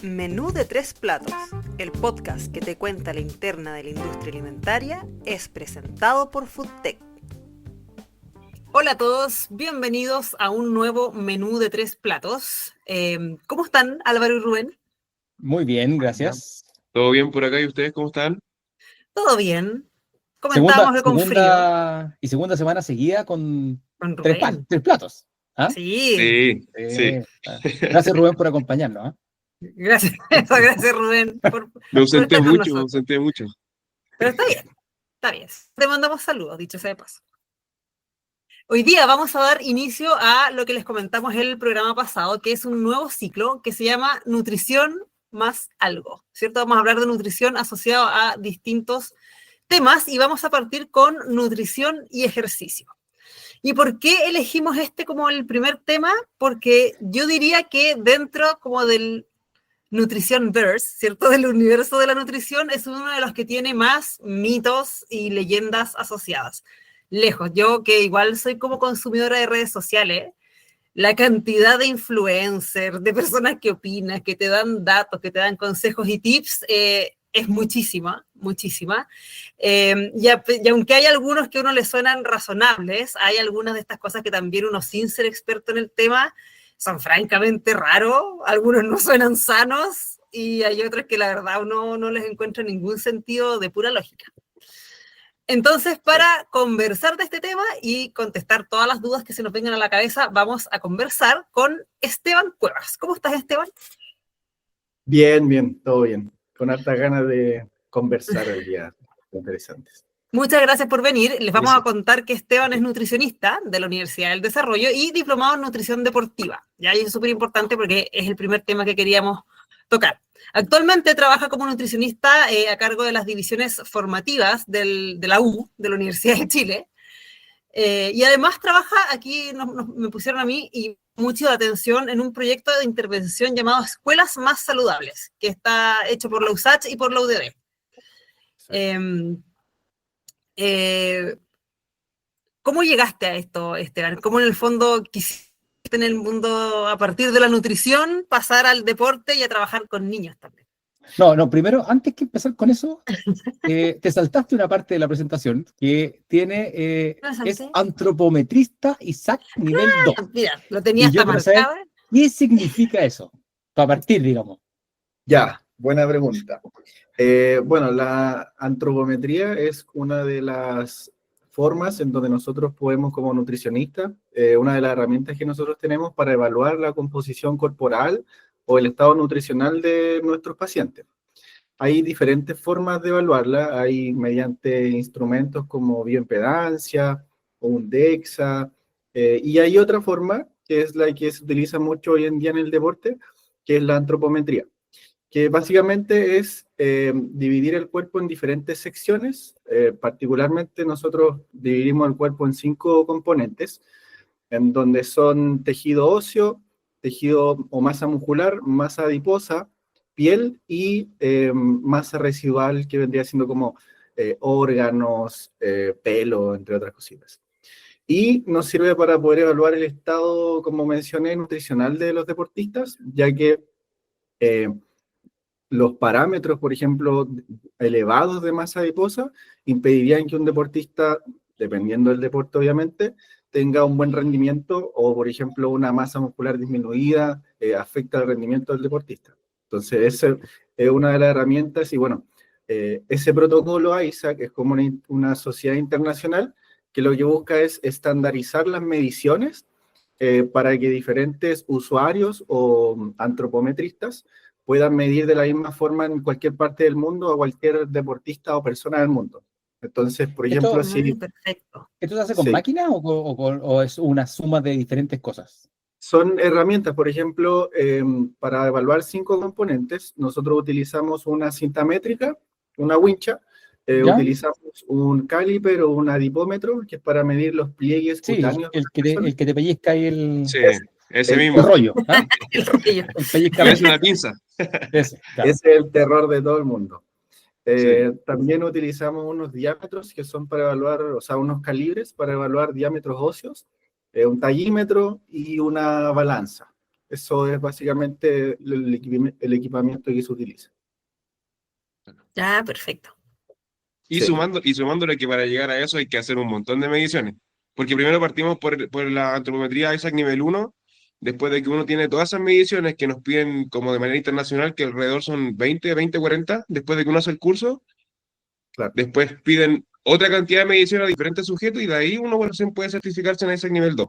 Menú de tres platos, el podcast que te cuenta la interna de la industria alimentaria, es presentado por Foodtech. Hola a todos, bienvenidos a un nuevo menú de tres platos. ¿Cómo están, Álvaro y Rubén? Muy bien, gracias. ¿Todo bien por acá y ustedes cómo están? ¿Todo bien? Segunda, Comentábamos que con frío, segunda semana seguida con con tres, Rubén. tres platos. ¿Ah? Sí, Sí, sí. Gracias, Rubén, por acompañarnos. ¿Ah? gracias, gracias Rubén Me por ausenté estar con mucho, me nosotros. ausenté mucho. Pero está bien, está bien. Te mandamos saludos, dicho sea de paso. Hoy día vamos a dar inicio a lo que les comentamos en el programa pasado, que es un nuevo ciclo que se llama Nutrición más algo, ¿cierto? Vamos a hablar de nutrición asociado a distintos temas y vamos a partir con nutrición y ejercicio. ¿Y por qué elegimos este como el primer tema? Porque yo diría que dentro como del Nutrition Verse, ¿cierto? Del universo de la nutrición, es uno de los que tiene más mitos y leyendas asociadas. Lejos, yo que igual soy como consumidora de redes sociales, la cantidad de influencers, de personas que opinan, que te dan datos, que te dan consejos y tips, es muchísima, muchísima. Y aunque hay algunos que a uno le suenan razonables, hay algunas de estas cosas que también uno sin ser experto en el tema son francamente raros, algunos no suenan sanos y hay otros que la verdad uno no les encuentra ningún sentido de pura lógica. Entonces, para conversar de este tema y contestar todas las dudas que se nos vengan a la cabeza, vamos a conversar con Esteban Cuevas. ¿Cómo estás, Esteban? Bien, bien, todo bien. Con harta ganas de conversar hoy día. Interesantes. Muchas gracias por venir. Les vamos Sí. a contar que Esteban es nutricionista de la Universidad del Desarrollo y diplomado en nutrición deportiva. Ya, y eso es súper importante porque es el primer tema que queríamos tocar. Actualmente trabaja como nutricionista a cargo de las divisiones formativas de la U, de la Universidad de Chile. Y además trabaja, aquí me pusieron a mí y mucho de atención en un proyecto de intervención llamado Escuelas Más Saludables, que está hecho por la USACH y por la UDD. ¿Cómo llegaste a esto, Esteban? ¿Cómo en el fondo quisiste en el mundo, a partir de la nutrición, pasar al deporte y a trabajar con niños también? No, primero, antes que empezar con eso, te saltaste una parte de la presentación que tiene, es antropometrista ISAC nivel 2. Mira, lo tenía Y yo hasta quiero saber marcado. qué significa eso, para partir, digamos. Ya, buena pregunta. Bueno, la antropometría es una de las formas en donde nosotros podemos, como nutricionistas, una de las herramientas que nosotros tenemos para evaluar la composición corporal o el estado nutricional de nuestros pacientes. Hay diferentes formas de evaluarla, hay mediante instrumentos como bioimpedancia o un DEXA, y hay otra forma, que es la que se utiliza mucho hoy en día en el deporte, que es la antropometría, que básicamente es dividir el cuerpo en diferentes secciones. Particularmente nosotros dividimos el cuerpo en 5 componentes, en donde son tejido óseo, tejido o masa muscular, masa adiposa, piel y masa residual, que vendría siendo como órganos, pelo, entre otras cositas. Y nos sirve para poder evaluar el estado, como mencioné, nutricional de los deportistas, ya que los parámetros, por ejemplo, elevados de masa adiposa, impedirían que un deportista, dependiendo del deporte obviamente, tenga un buen rendimiento o, por ejemplo, una masa muscular disminuida afecta el rendimiento del deportista. Entonces, esa es una de las herramientas y bueno, ese protocolo ISAC es como una sociedad internacional que lo que busca es estandarizar las mediciones para que diferentes usuarios o antropometristas puedan medir de la misma forma en cualquier parte del mundo a cualquier deportista o persona del mundo. Entonces, por ejemplo, si... Perfecto. ¿Esto se hace con Sí. máquina o es una suma de diferentes cosas? Son herramientas, por ejemplo, para evaluar 5 componentes, nosotros utilizamos una cinta métrica, una wincha, utilizamos un caliper o un adipómetro, que es para medir los pliegues Sí, cutáneos. el que te pellizca ahí el, Sí, ese el mismo. el rollo. ¿Ah? El rollo. El pellizca Parece una pinza. Eso, claro. Ese es el terror de todo el mundo. Sí. También utilizamos unos diámetros que son para evaluar, o sea, unos calibres para evaluar diámetros óseos, un tallímetro y una balanza. Eso es básicamente el equipamiento que se utiliza. Ya, perfecto. Y Sí. sumándole que para llegar a eso hay que hacer un montón de mediciones. Porque primero partimos por la antropometría ISAC nivel 1, después de que uno tiene todas esas mediciones que nos piden como de manera internacional, que alrededor son 20, 40, después de que uno hace el curso, Claro. después piden otra cantidad de mediciones a diferentes sujetos y de ahí uno recién puede certificarse en ISAC nivel 2.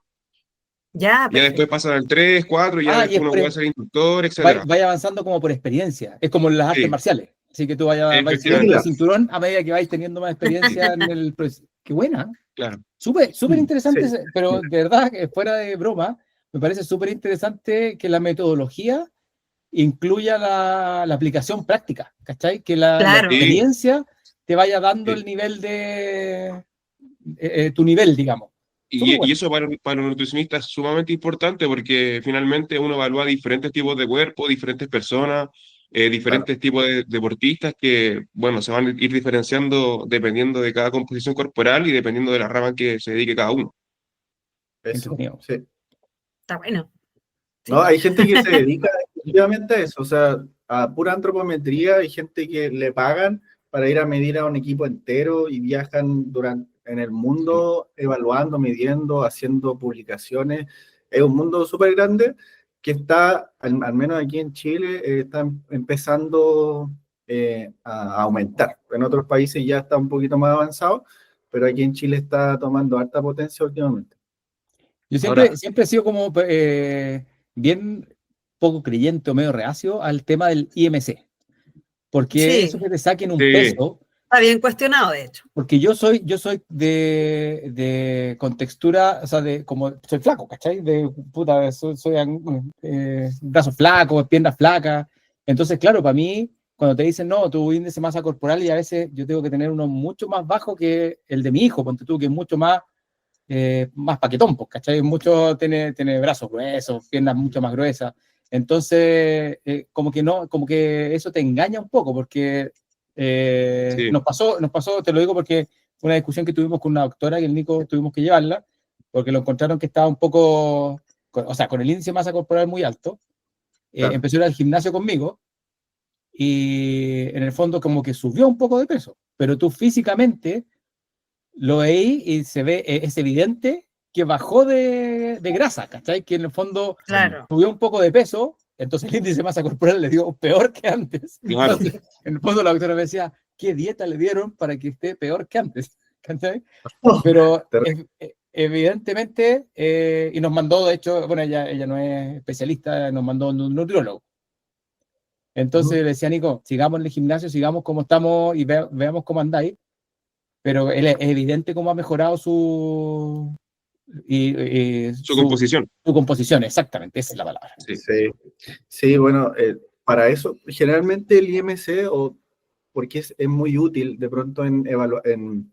Ya, Ya después perfecto. pasan al 3, 4, ya Ah, y después es uno por, puede ser instructor, vaya, etc. vaya avanzando como por experiencia. Es como en las artes Sí, marciales. Así que tú vais subiendo el efectivamente, cinturón a medida que vais teniendo más sí, experiencia en el proceso. Qué buena. claro. Súper, súper interesante, Sí. pero de verdad, que fuera de broma, me parece súper interesante que la metodología incluya la aplicación práctica, ¿cachai? Que la Claro. Sí, experiencia te vaya dando el sí. nivel de tu nivel, digamos. Súper Y bueno. eso para un nutricionista es sumamente importante porque finalmente uno evalúa diferentes tipos de cuerpo, diferentes personas, Claro. diferentes tipos de deportistas que, bueno, se van a ir diferenciando dependiendo de cada composición corporal y dependiendo de la rama que se dedique cada uno. Eso, Entretenido. sí. Está bueno. No, Sí. hay gente que se dedica exclusivamente a eso, o sea, a pura antropometría, hay gente que le pagan para ir a medir a un equipo entero y viajan en el Sí. mundo evaluando, midiendo, haciendo publicaciones. Es un mundo súper grande que está, al menos aquí en Chile, está empezando a aumentar. En otros países ya está un poquito más avanzado, pero aquí en Chile está tomando harta potencia últimamente. Yo Ahora, siempre he sido como bien poco creyente o medio reacio al tema del IMC, porque Sí, eso que te saquen un sí, peso, está bien cuestionado, de hecho. porque yo soy de contextura, o sea, como soy flaco, ¿cachai? De puta, soy brazos flacos, piernas flacas. Entonces, claro, para mí, cuando te dicen, no, tu índice de masa corporal, y a veces yo tengo que tener uno mucho más bajo que el de mi hijo, ponte tú, que es mucho más paquetón, pues, ¿cachai? Mucho tiene brazos gruesos, piernas mucho más gruesas. Entonces, como que no, como que eso te engaña un poco, porque sí, nos pasó, te lo digo porque fue una discusión que tuvimos con una doctora que el Nico tuvimos que llevarla, porque lo encontraron que estaba un poco, o sea, con el índice de masa corporal muy alto. Claro. Empezó a ir al gimnasio conmigo y en el fondo como que subió un poco de peso, pero tú físicamente lo veí y es evidente que bajó de grasa, ¿cachai? Que en el fondo Claro. subió un poco de peso, entonces el índice de masa corporal le dio peor que antes. claro. Entonces, en el fondo la doctora me decía, ¿qué dieta le dieron para que esté peor que antes? ¿Cachai? Pero evidentemente, y nos mandó, de hecho, bueno, ella no es especialista, nos mandó un nutriólogo. Entonces le decía, Nico, sigamos en el gimnasio, sigamos como estamos y veamos cómo andáis, pero es evidente cómo ha mejorado Su composición. su composición, exactamente, esa es la palabra. Sí, Sí, sí, bueno, para eso, generalmente el IMC, porque es muy útil de pronto en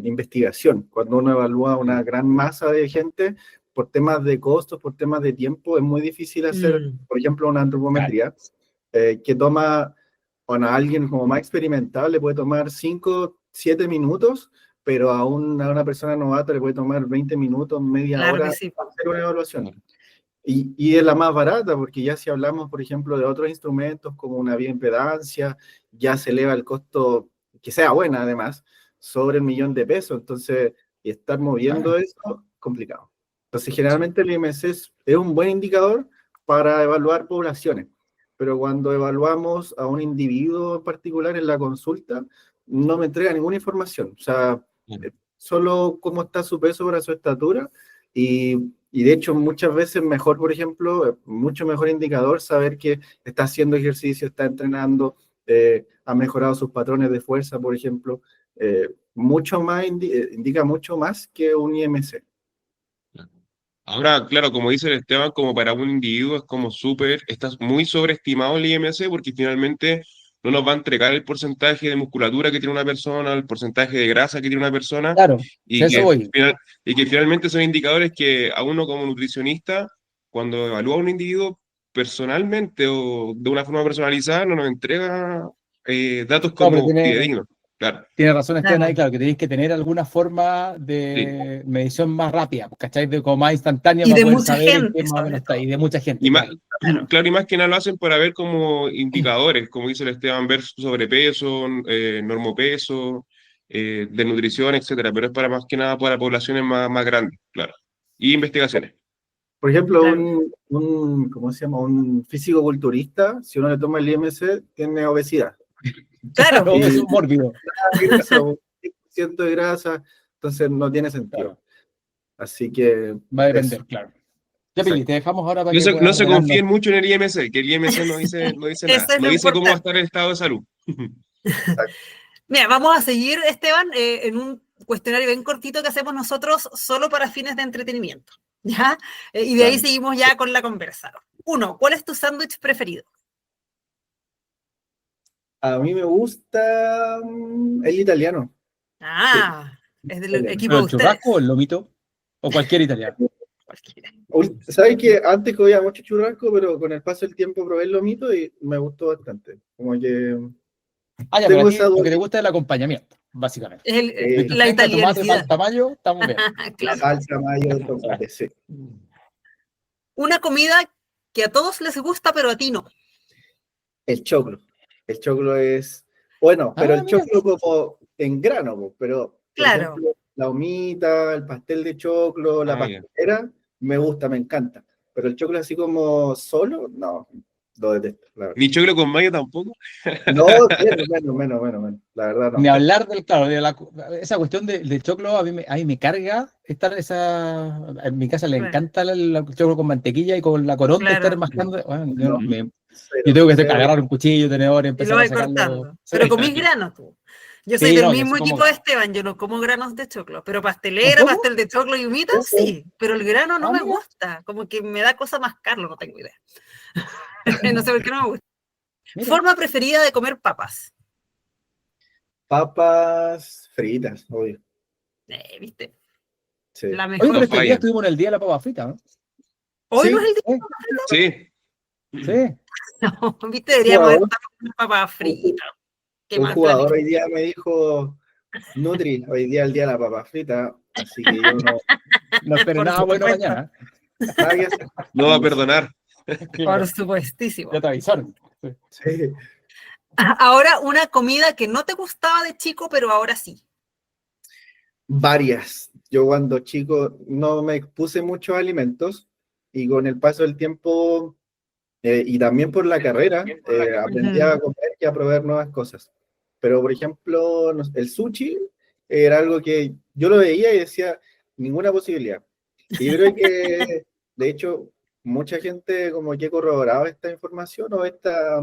investigación, cuando uno evalúa una gran masa de gente, por temas de costos, por temas de tiempo, es muy difícil hacer, Mm, por ejemplo, una Claro. antropometría, que toma, bueno, a alguien como más experimentado le puede tomar 5, 7 minutos, pero a una persona novata le puede tomar 20 minutos, media claro que hora sí. hacer una evaluación. Y es la más barata, porque ya si hablamos, por ejemplo, de otros instrumentos como una bioimpedancia, ya se eleva el costo, que sea buena además, sobre $1.000.000. Entonces, y estar moviendo Claro. eso, complicado. Entonces, generalmente el IMC es un buen indicador para evaluar poblaciones, pero cuando evaluamos a un individuo en particular en la consulta, no me entrega ninguna información. O sea, solo cómo está su peso para su estatura y de hecho, muchas veces mejor, por ejemplo, mucho mejor indicador saber que está haciendo ejercicio, está entrenando, ha mejorado sus patrones de fuerza, por ejemplo. Mucho más indica mucho más que un IMC. Ahora, claro, como dice el Esteban, como para un individuo es como está muy sobreestimado el IMC porque finalmente no nos va a entregar el porcentaje de musculatura que tiene una persona, el porcentaje de grasa que tiene una persona, Claro, si y a eso que, voy. y que finalmente son indicadores que a uno como nutricionista, cuando evalúa a un individuo personalmente o de una forma personalizada, no nos entrega datos No, pero como fidedignos. Claro. Tiene razón Esteban ahí, Claro. claro, que tenéis que tener alguna forma de medición más rápida, ¿cachai? Como más instantánea Y para de poder mucha saber en qué gente, más o menos sobre está. todo. Y de mucha gente, Y más, claro. Claro. claro, y más que nada lo hacen para ver como indicadores, como dice el Esteban, ver sobrepeso, normopeso, de nutrición, etcétera, pero es para más que nada para poblaciones más grandes, claro. Y investigaciones. Por ejemplo, Claro. ¿cómo se llama? Un físico-culturista, si uno le toma el IMC, tiene obesidad. Claro. Claro, es Y un mórbido. grasa, un 10% de grasa, entonces no tiene sentido. Claro. Así que Va a eso, depender, claro. Ya, Pili, exacto. te dejamos ahora para No que se, puedas no se ordenarnos. confíen mucho en el IMC, que el IMC no dice nada, Eso es no lo dice cómo va a importante. estar el estado de salud. Mira, vamos a seguir, Esteban, en un cuestionario bien cortito que hacemos nosotros solo para fines de entretenimiento, ¿ya? Y de ahí Dale. seguimos ya con la conversa. 1, ¿cuál es tu sándwich preferido? A mí me gusta el italiano. Ah, es del Italiano. equipo ¿Pero de el ustedes. churrasco o el lomito? ¿O cualquier italiano? Cualquiera. ¿Sabes que antes comía mucho churrasco, pero con el paso del tiempo probé el lomito y me gustó bastante? Como que Ah, ya, pero a tengo ti esa lo que te dualidad. gusta es el acompañamiento, básicamente. Es Mientras la tenga tomate, italianicidad. palta, mayo, estamos bien. Claro. Salsa, mayo, tomate, sí. Una comida que a todos les gusta, pero a ti no. El choclo. El choclo es, bueno, pero Ah, el mira. choclo como en grano, po, pero por Claro. ejemplo, la humita, el pastel de choclo, la Ah, ya. pastelera, me gusta, me encanta. Pero el choclo así como solo, no, lo detesto, la verdad. Ni choclo con mayo tampoco. No, menos, la verdad Ni no. hablar del, claro, esa cuestión del choclo, a mí me carga estar en mi casa le Claro. encanta el choclo con mantequilla y con la coronta estar Claro. mascando. Bueno, No. yo tengo que Cero. agarrar un cuchillo, tenedor y Y empezar lo a vais sacarlo. cortando. Sí. Pero comís granos tú. Yo soy Sí, del no, yo mismo sí como equipo de grano. Esteban. Yo no como granos de choclo. Pero pastelera, ¿Tampoco? pastel de choclo y humita, sí. Pero el grano no Ah, me mira, gusta. Como que me da cosa mascarlo, no tengo idea. No sé por qué no me gusta. mira. Forma preferida de comer papas. Papas fritas, obvio. ¿Viste? Sí. La Oye, mejor. pero No este día fallan. estuvimos en el día de la papa frita, ¿no? Hoy no es Sí, el día. Sí. Sí. No, ¿viste? Deberíamos jugador, estar con papas fritas. Qué un mal jugador planificado. hoy día me dijo, Nutri, hoy día es el día de la papa frita, así que yo no, No esperes Por nada bueno supuesto. mañana. nada que hacer. No va a perdonar. Claro, Por supuestísimo. ya te avisaron. Sí. Sí. Ahora, una comida que no te gustaba de chico, pero ahora sí. Varias. Yo cuando chico no me expuse muchos alimentos y con el paso del tiempo y también por la carrera aprendí a comer y a probar nuevas cosas. Pero, por ejemplo, el sushi era algo que yo lo veía y decía, ninguna posibilidad. Y yo creo que, de hecho, mucha gente como que corroboraba esta información o esta,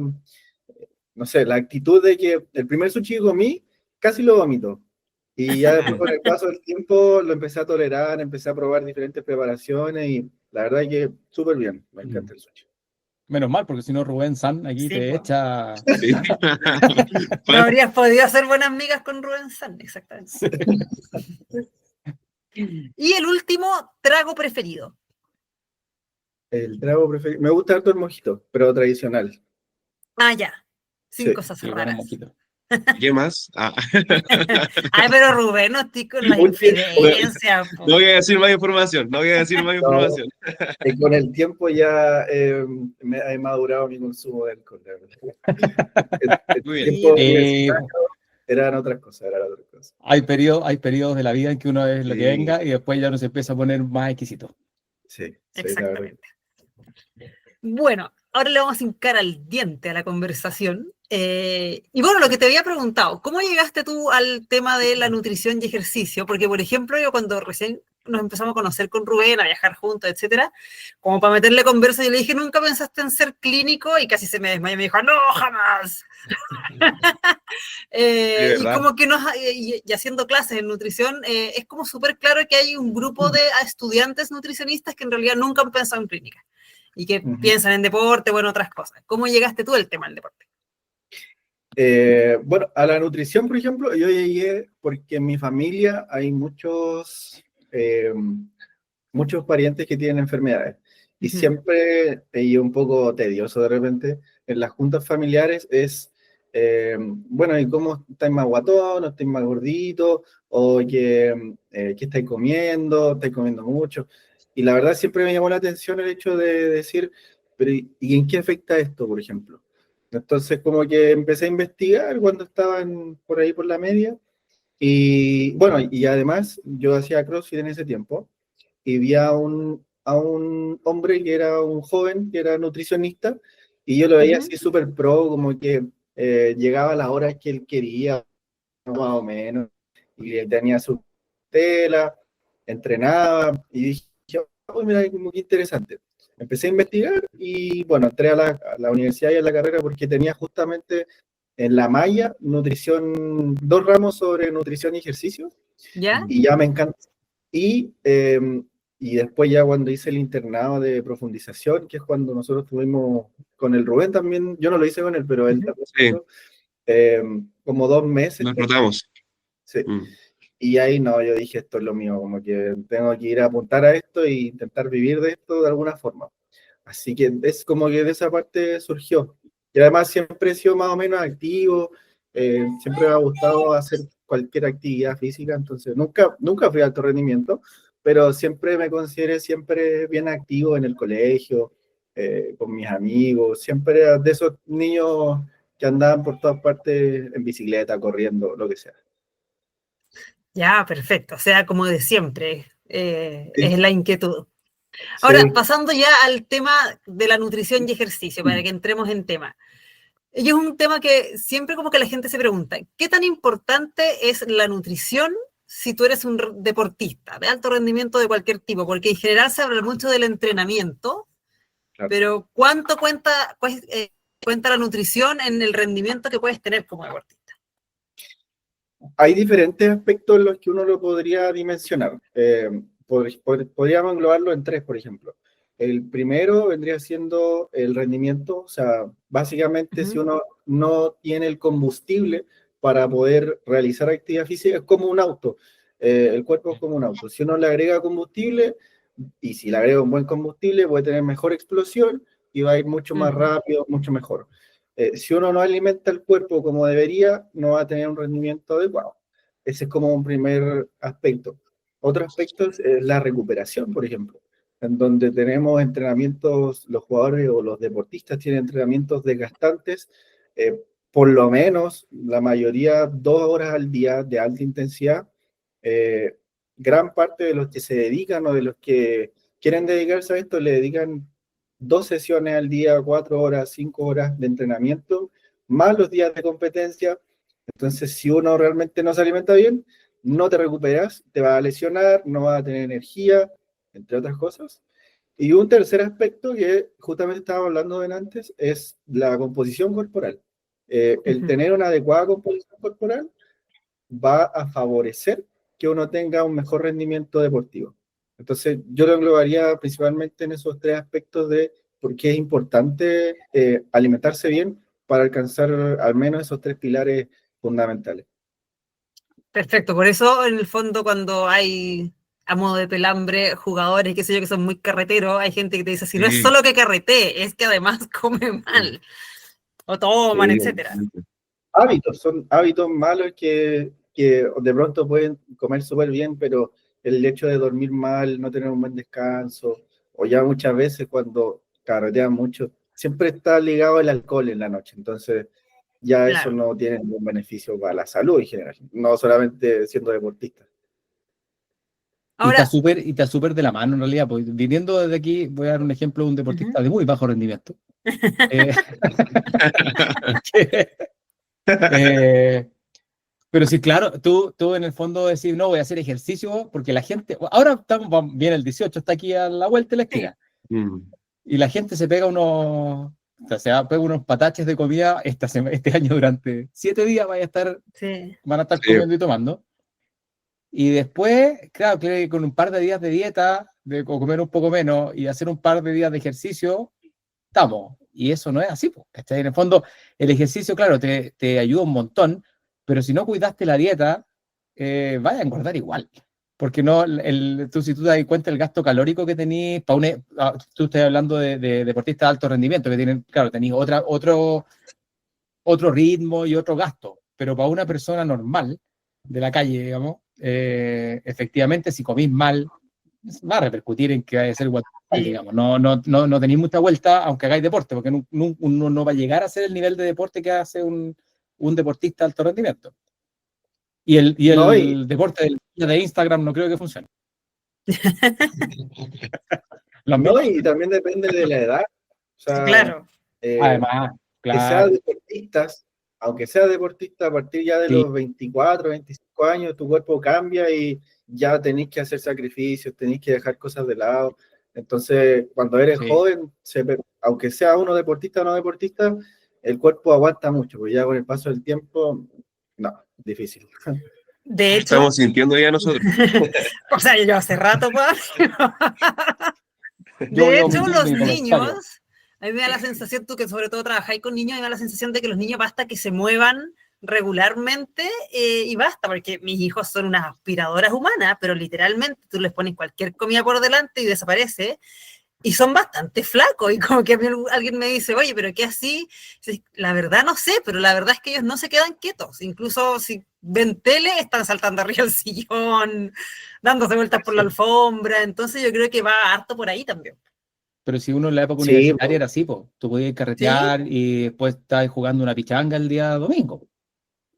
no sé, la actitud de que el primer sushi que comí casi lo vomito. Y ya después con el paso del tiempo lo empecé a tolerar, empecé a probar diferentes preparaciones y la verdad es que súper bien, me encanta el sushi. Menos mal, porque si no Rubén San aquí Sí, te pues. echa. Sí. No habrías podido hacer buenas migas con Rubén San, exactamente. Sí. Y el último, trago preferido. El trago preferido, me gusta harto el mojito, pero tradicional. Ah, ya. Sin Sí. cosas Sí, bueno, un raras. mojito. ¿Qué más? Ay, pero Rubén, no estoy con las Último, infidencias. No voy a decir más información. No voy a decir más No, información. con el tiempo ya me he madurado mi consumo de alcohol. La verdad. El Muy bien. tiempo Eh, universitario eran otras cosas, hay periodos de la vida en que uno es lo que Sí, venga y después ya uno se empieza a poner más exquisito. sí, la verdad. Exactamente. Bueno, ahora le vamos a hincar al diente a la conversación. Y bueno, lo que te había preguntado, ¿cómo llegaste tú al tema de la nutrición y ejercicio? Porque, por ejemplo, yo cuando recién nos empezamos a conocer con Rubén, a viajar juntos, etcétera, como para meterle conversa, yo le dije, ¿nunca pensaste en ser clínico? Y casi se me desmayó, me dijo, no, jamás. De Y verdad. como que y haciendo clases en nutrición, es como súper claro que hay un grupo de estudiantes nutricionistas que en realidad nunca han pensado en clínica y que piensan en deporte o en otras cosas. ¿Cómo llegaste tú al tema del deporte? Bueno, a la nutrición, por ejemplo, yo llegué porque en mi familia hay muchos parientes que tienen enfermedades. Y siempre, y un poco tedioso de repente, en las juntas familiares es bueno, ¿y cómo estáis más guatón, o estáis más gordito, o qué estáis comiendo? ¿Estáis comiendo mucho? Y la verdad siempre me llamó la atención el hecho de decir, pero ¿y en qué afecta esto, por ejemplo? Entonces como que empecé a investigar cuando estaban por ahí por la media, y bueno, y además yo hacía CrossFit en ese tiempo, y vi a un hombre que era un joven, que era nutricionista, y yo lo veía Ujú. así súper pro, como que llegaba a las horas que él quería, más o menos, y tenía su tela, entrenaba, y dije, oh, mira, como que interesante. Empecé a investigar y bueno, entré a la universidad y a la carrera porque tenía justamente en la malla nutrición, 2 ramos sobre nutrición y ejercicio, ¿Ya? y ya me encanta. Y, eh, y después ya cuando hice el internado de profundización, que es cuando nosotros tuvimos con el Rubén también, yo no lo hice con él, pero él Ujú. también Sí, hizo, como 2 meses. nos rotamos. Sí. Mm. Y ahí no, yo dije, esto es lo mío, como que tengo que ir a apuntar a esto e intentar vivir de esto de alguna forma. Así que es como que de esa parte surgió. Y además siempre he sido más o menos activo, siempre me ha gustado hacer cualquier actividad física, entonces nunca fui de alto rendimiento, pero siempre me consideré siempre bien activo en el colegio, con mis amigos, siempre era de esos niños que andaban por todas partes en bicicleta, corriendo, lo que sea. Ya, perfecto. O sea, como de siempre, Sí, es la inquietud. Ahora, sí. pasando ya al tema de la nutrición y ejercicio, para que entremos en tema. Y es un tema que siempre como que la gente se pregunta, ¿qué tan importante es la nutrición si tú eres un deportista de alto rendimiento de cualquier tipo? Porque en general se habla mucho del entrenamiento, Claro. pero ¿cuánto cuenta la nutrición en el rendimiento que puedes tener como deportista? Hay diferentes aspectos en los que uno lo podría dimensionar. Podríamos englobarlo en 3, por ejemplo. El primero vendría siendo el rendimiento, o sea, básicamente si Ujú, uno no tiene el combustible para poder realizar actividad física, es como un auto. El cuerpo es como un auto. Si uno le agrega combustible, y si le agrega un buen combustible, puede tener mejor explosión y va a ir mucho más ujú, rápido, mucho mejor. Si uno no alimenta el cuerpo como debería, no va a tener un rendimiento adecuado. Ese es como un primer aspecto. Otro aspecto es la recuperación, por ejemplo, en donde tenemos entrenamientos, los jugadores o los deportistas tienen entrenamientos desgastantes, eh, por lo menos la mayoría 2 horas al día de alta intensidad. Eh, Gran parte de los que se dedican o de los que quieren dedicarse a esto le dedican 2 sesiones al día, 4 horas, 5 horas de entrenamiento, más los días de competencia. Entonces, si uno realmente no se alimenta bien, no te recuperas, te va a lesionar, no va a tener energía, entre otras cosas. Y un tercer aspecto que justamente estaba hablando de antes es la composición corporal. El ujú. tener una adecuada composición corporal va a favorecer que uno tenga un mejor rendimiento deportivo. Entonces, yo lo englobaría principalmente en esos 3 aspectos de por qué es importante alimentarse bien para alcanzar al menos esos 3 pilares fundamentales. Perfecto, por eso en el fondo cuando hay a modo de pelambre jugadores, qué sé yo, que son muy carreteros, hay gente que te dice, si no es Sí, solo que carretee, es que además come sí, mal, o toman, Sí, etcétera. hábitos, son hábitos malos que de pronto pueden comer súper bien, pero el hecho de dormir mal, no tener un buen descanso, o ya muchas veces cuando carretean mucho, siempre está ligado el alcohol en la noche, entonces ya eso Claro. no tiene ningún beneficio para la salud en general, no solamente siendo deportista. Ahora, Y está súper de la mano en realidad, pues viniendo desde aquí, voy a dar un ejemplo de un uh-huh. deportista de muy bajo rendimiento. Eh, que, eh, pero sí, claro, tú en el fondo decís, no, voy a hacer ejercicio porque la gente, ahora viene el 18, está aquí a la vuelta de la Sí, esquina, Mm. y la gente se pega unos, o sea, pega unos pataches de comida este año durante 7 días sí. van a estar Sí, comiendo y tomando. Y después, claro, que con un par de días de dieta, de comer un poco menos y hacer un par de días de ejercicio, estamos. Y eso no es así, pues, ¿cachai? En el fondo, el ejercicio, claro, te ayuda un montón, pero si no cuidaste la dieta, vaya a engordar igual. Porque no, si tú te das cuenta el gasto calórico que tenés, tú estás hablando de deportistas de alto rendimiento, que tienen, claro, tenéis otro ritmo y otro gasto, pero para una persona normal de la calle, digamos, efectivamente, si comís mal, va a repercutir en que vaya a ser guatón, digamos. No tenéis mucha vuelta, aunque hagáis deporte, porque uno no va a llegar a hacer el nivel de deporte que hace un deportista de alto rendimiento. Y No, el deporte de Instagram no creo que funcione. no, y también depende de la edad. O sea, Claro. Además, que sea claro, deportistas, aunque sea deportista a partir ya de sí, los 24, 25 años, tu cuerpo cambia y ya tenéis que hacer sacrificios, tenéis que dejar cosas de lado. Entonces, cuando eres sí. joven, aunque sea uno deportista o no deportista, el cuerpo aguanta mucho, pues ya con el paso del tiempo, no, difícil. De hecho, Estamos sintiendo ya nosotros. o sea, yo hace rato, pues. Yo voy De a hecho, omitir los mi comentario. niños, a mí me da la sensación, tú que sobre todo trabajáis con niños, me da la sensación de que los niños basta que se muevan regularmente y basta, porque mis hijos son unas aspiradoras humanas, pero literalmente tú les pones cualquier comida por delante y desaparece, y son bastante flacos, y como que a mí alguien me dice, oye, pero ¿qué así? La verdad no sé, pero la verdad es que ellos no se quedan quietos, incluso si ven tele, están saltando arriba del sillón, dándose vueltas por la alfombra, entonces yo creo que va harto por ahí también. Pero si uno en la época Sí, universitaria era así, po. Tú podías ¿Sí? carretear y después estabas jugando una pichanga el día domingo.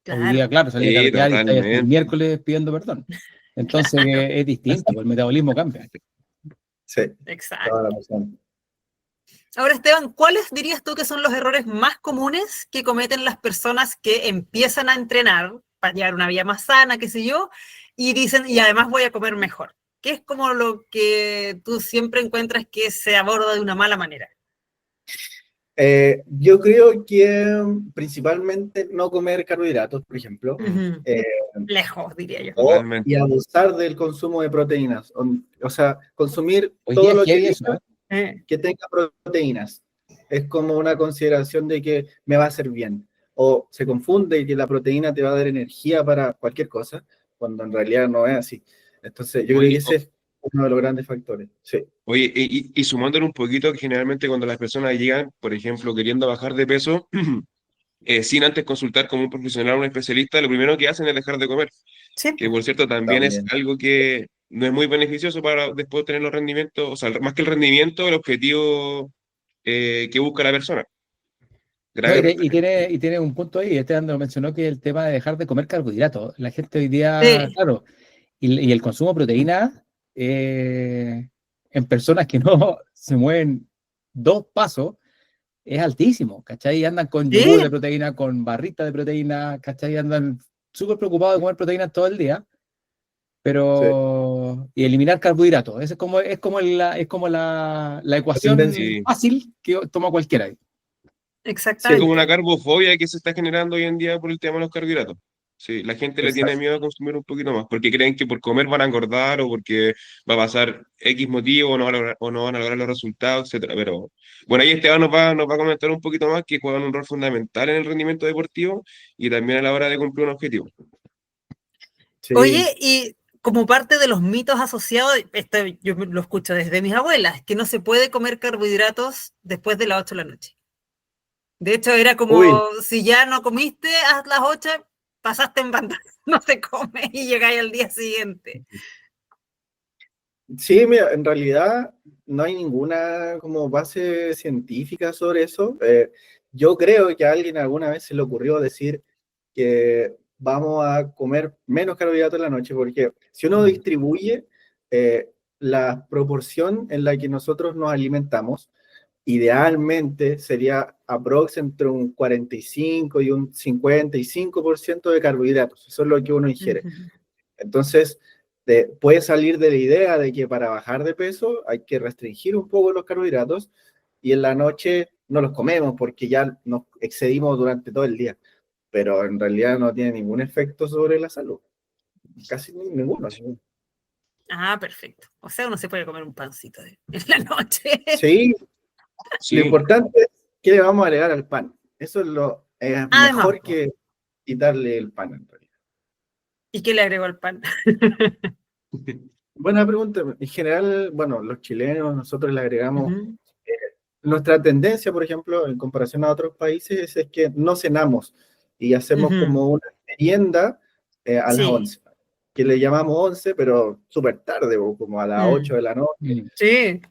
Hoy día, Claro. claro, salí a Sí, carretear y estáis hasta el totalmente. miércoles pidiendo perdón. Entonces es distinto, pues, el metabolismo cambia. sí, toda Exacto. la razón. Ahora, Esteban, ¿cuáles dirías tú que son los errores más comunes que cometen las personas que empiezan a entrenar para llevar una vida más sana, qué sé yo, y dicen, y además voy a comer mejor? ¿Qué es como lo que tú siempre encuentras que se aborda de una mala manera? Yo creo que principalmente no comer carbohidratos, por ejemplo, Ujú. eh, Lejos, diría yo. Totalmente. y abusar del consumo de proteínas. O sea, consumir Hoy todo día es lo que heavy eso, diga ¿eh? que tenga proteínas. Es como una consideración de que me va a hacer bien. O se confunde que la proteína te va a dar energía para cualquier cosa, cuando en realidad no es así. Entonces, yo creo que Oye, ese es uno de los grandes factores. Sí. oye, y sumándole un poquito, que generalmente cuando las personas llegan, por ejemplo, queriendo bajar de peso, sin antes consultar con un profesional o un especialista, lo primero que hacen es dejar de comer, Sí, que pues. por cierto también es También. algo que no es muy beneficioso para después tener los rendimientos, o sea, más que el rendimiento, el objetivo que busca la persona. No, Grave. y tiene un punto ahí, Esteban lo mencionó, que es el tema de dejar de comer carbohidratos. La gente hoy día, Sí, claro, y el consumo de proteína en personas que no se mueven 2 pasos es altísimo, ¿cachai? Andan con yogur de sí, proteína, con barrita de proteína, ¿cachai? Andan súper preocupados de comer proteínas todo el día, Sí. pero y eliminar carbohidratos. Esa es como la La ecuación tendencia. Sí. fácil que toma cualquiera. Es como Sí, una exactamente. carbofobia que se está generando hoy en día por el tema de los carbohidratos. Sí, la gente le tiene exacto. miedo a consumir un poquito más, porque creen que por comer van a engordar o porque va a pasar X motivo o no van a lograr los resultados, etcétera. Pero bueno, ahí Esteban nos va a comentar un poquito más que juegan un rol fundamental en el rendimiento deportivo y también a la hora de cumplir un objetivo. Sí. Oye, y como parte de los mitos asociados, esto yo lo escucho desde mis abuelas, que no se puede comer carbohidratos después de las 8 de la noche. De hecho, era Uy, como, si ya no comiste a las 8, pasaste en banda, no se come y llegáis al día siguiente. sí, mira, en realidad no hay ninguna como base científica sobre eso. Yo creo que a alguien alguna vez se le ocurrió decir que vamos a comer menos carbohidratos en la noche, porque si uno distribuye la proporción en la que nosotros nos alimentamos, idealmente sería aprox entre un 45 y un 55% de carbohidratos. Eso es lo que uno ingiere. Ujú. Entonces, puede salir de la idea de que para bajar de peso hay que restringir un poco los carbohidratos y en la noche no los comemos porque ya nos excedimos durante todo el día, pero en realidad no tiene ningún efecto sobre la salud, casi ninguno. Ah, perfecto. O sea, uno se puede comer un pancito en la noche. Sí, lo Sí, importante es qué le vamos a agregar al pan. Eso es lo Además, mejor que quitarle el pan en realidad. ¿y qué le agregó al pan? Buena pregunta. En general, bueno, los chilenos, nosotros le agregamos Ujú. nuestra tendencia, por ejemplo, en comparación a otros países, es que no cenamos y hacemos Ujú. como una merienda a las Sí. 11, que le llamamos 11, pero súper tarde, o como a las 8 de la noche, Sí.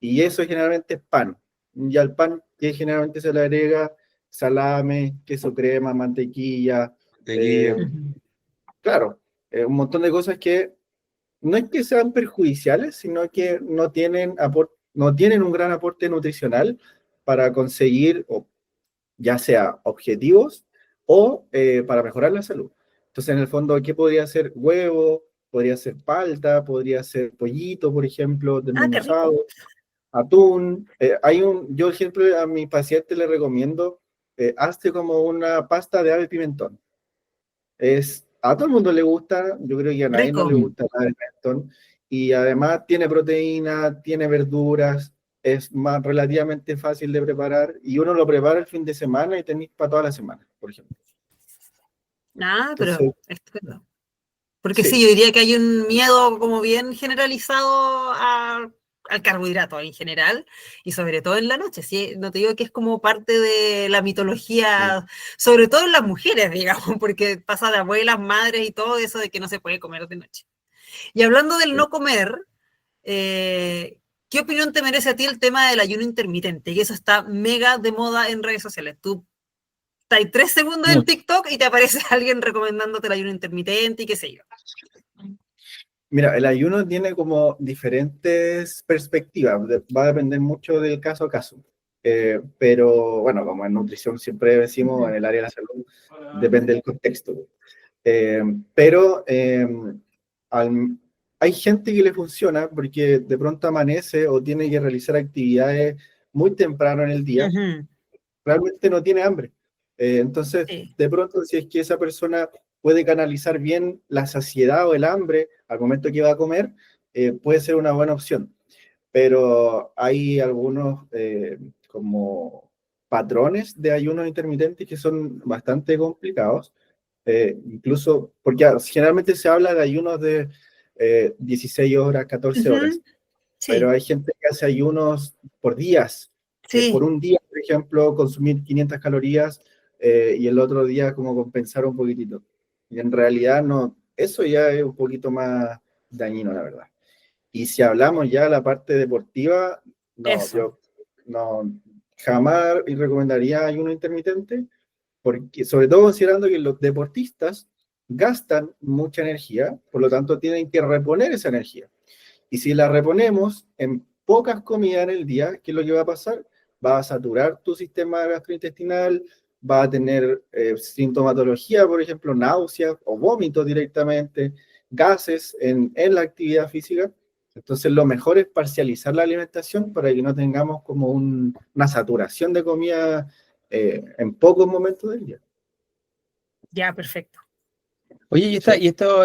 y eso generalmente es pan. Y al pan que generalmente se le agrega salame, queso crema, mantequilla, Tequilla. Ujú. claro, un montón de cosas que no es que sean perjudiciales, sino que no tienen un gran aporte nutricional para conseguir, ya sea objetivos o para mejorar la salud. Entonces, en el fondo, ¿qué podría ser? Huevo, podría ser palta, podría ser pollito, por ejemplo, Ah, qué rico. desmenuzado, atún. Yo siempre a mi paciente le recomiendo, hazte como una pasta de ave pimentón. A todo el mundo le gusta, yo creo que a nadie no Rico. le gusta la de pimentón, y además tiene proteína, tiene verduras, es más relativamente fácil de preparar, y uno lo prepara el fin de semana y tenéis para toda la semana, por ejemplo. Ah, pero Entonces, estupendo. Porque sí, sí, yo diría que hay un miedo como bien generalizado al carbohidrato en general y sobre todo en la noche. Sí, no te digo que es como parte de la mitología, sobre todo en las mujeres, digamos, porque pasa de abuelas, madres y todo eso de que no se puede comer de noche. Y hablando del no comer, ¿qué opinión te merece a ti el tema del ayuno intermitente? Que eso está mega de moda en redes sociales. Tú estás 3 segundos en mucho. TikTok y te aparece alguien recomendándote el ayuno intermitente y qué sé yo. mira, el ayuno tiene como diferentes perspectivas, va a depender mucho del caso a caso. Pero bueno, como en nutrición siempre decimos, en el área de la salud, depende del contexto. Pero al- hay gente que le funciona porque de pronto amanece o tiene que realizar actividades muy temprano en el día, Ujú. realmente no tiene hambre. Entonces, Sí. de pronto, si es que esa persona puede canalizar bien la saciedad o el hambre al momento que va a comer, puede ser una buena opción. Pero hay algunos como patrones de ayuno intermitente que son bastante complicados, incluso porque generalmente se habla de ayunos de 16 horas, 14 horas, Ujú. pero Sí, hay gente que hace ayunos por días, por sí, un día, por ejemplo, consumir 500 calorías y el otro día como compensar un poquitito. Y en realidad no, eso ya es un poquito más dañino, la verdad. Y si hablamos ya de la parte deportiva, no, eso. yo no jamás recomendaría ayuno intermitente, porque sobre todo considerando que los deportistas gastan mucha energía, por lo tanto tienen que reponer esa energía. Y si la reponemos en pocas comidas en el día, ¿qué es lo que va a pasar? Va a saturar tu sistema gastrointestinal, va a tener sintomatología, por ejemplo, náuseas o vómitos directamente, gases en la actividad física. Entonces, lo mejor es parcializar la alimentación para que no tengamos como una saturación de comida en pocos momentos del día. Ya, perfecto. Oye, Sí. y esto,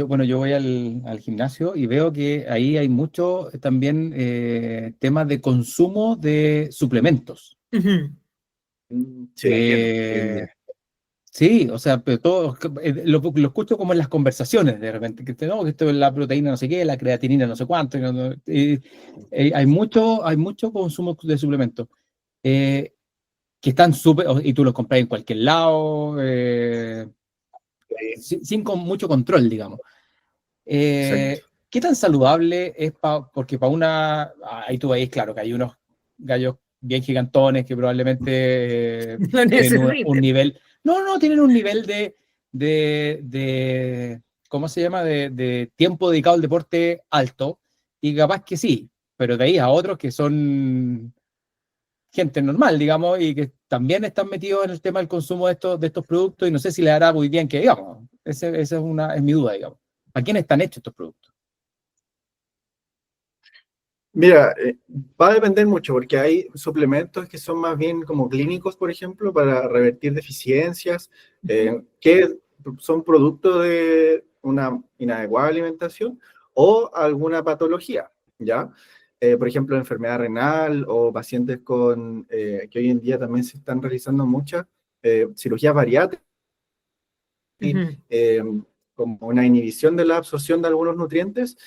bueno, yo voy al gimnasio y veo que ahí hay mucho también temas de consumo de suplementos. Ujú. Sí. Eh, sí, o sea, pero todo, lo escucho como en las conversaciones de repente, no, que esto es la proteína no sé qué, la creatinina no sé cuánto, hay mucho consumo de suplementos que están súper, y tú los compras en cualquier lado, sin mucho control, digamos. Exacto. ¿Qué tan saludable es porque para ahí tú veis, claro, que hay unos gallos bien gigantones que probablemente Lo tienen un necesiten. nivel, no, tienen un nivel ¿cómo se llama? De tiempo dedicado al deporte alto, y capaz que sí, pero de ahí a otros que son gente normal, digamos, y que también están metidos en el tema del consumo de estos productos, y no sé si les hará muy bien que, digamos, esa es mi duda, digamos. ¿A quién están hechos estos productos? Mira, va a depender mucho porque hay suplementos que son más bien como clínicos, por ejemplo, para revertir deficiencias, Ujú. que son producto de una inadecuada alimentación o alguna patología, ¿ya? Por ejemplo, enfermedad renal o pacientes que hoy en día también se están realizando muchas cirugías bariátricas, Ujú. eh, como una inhibición de la absorción de algunos nutrientes.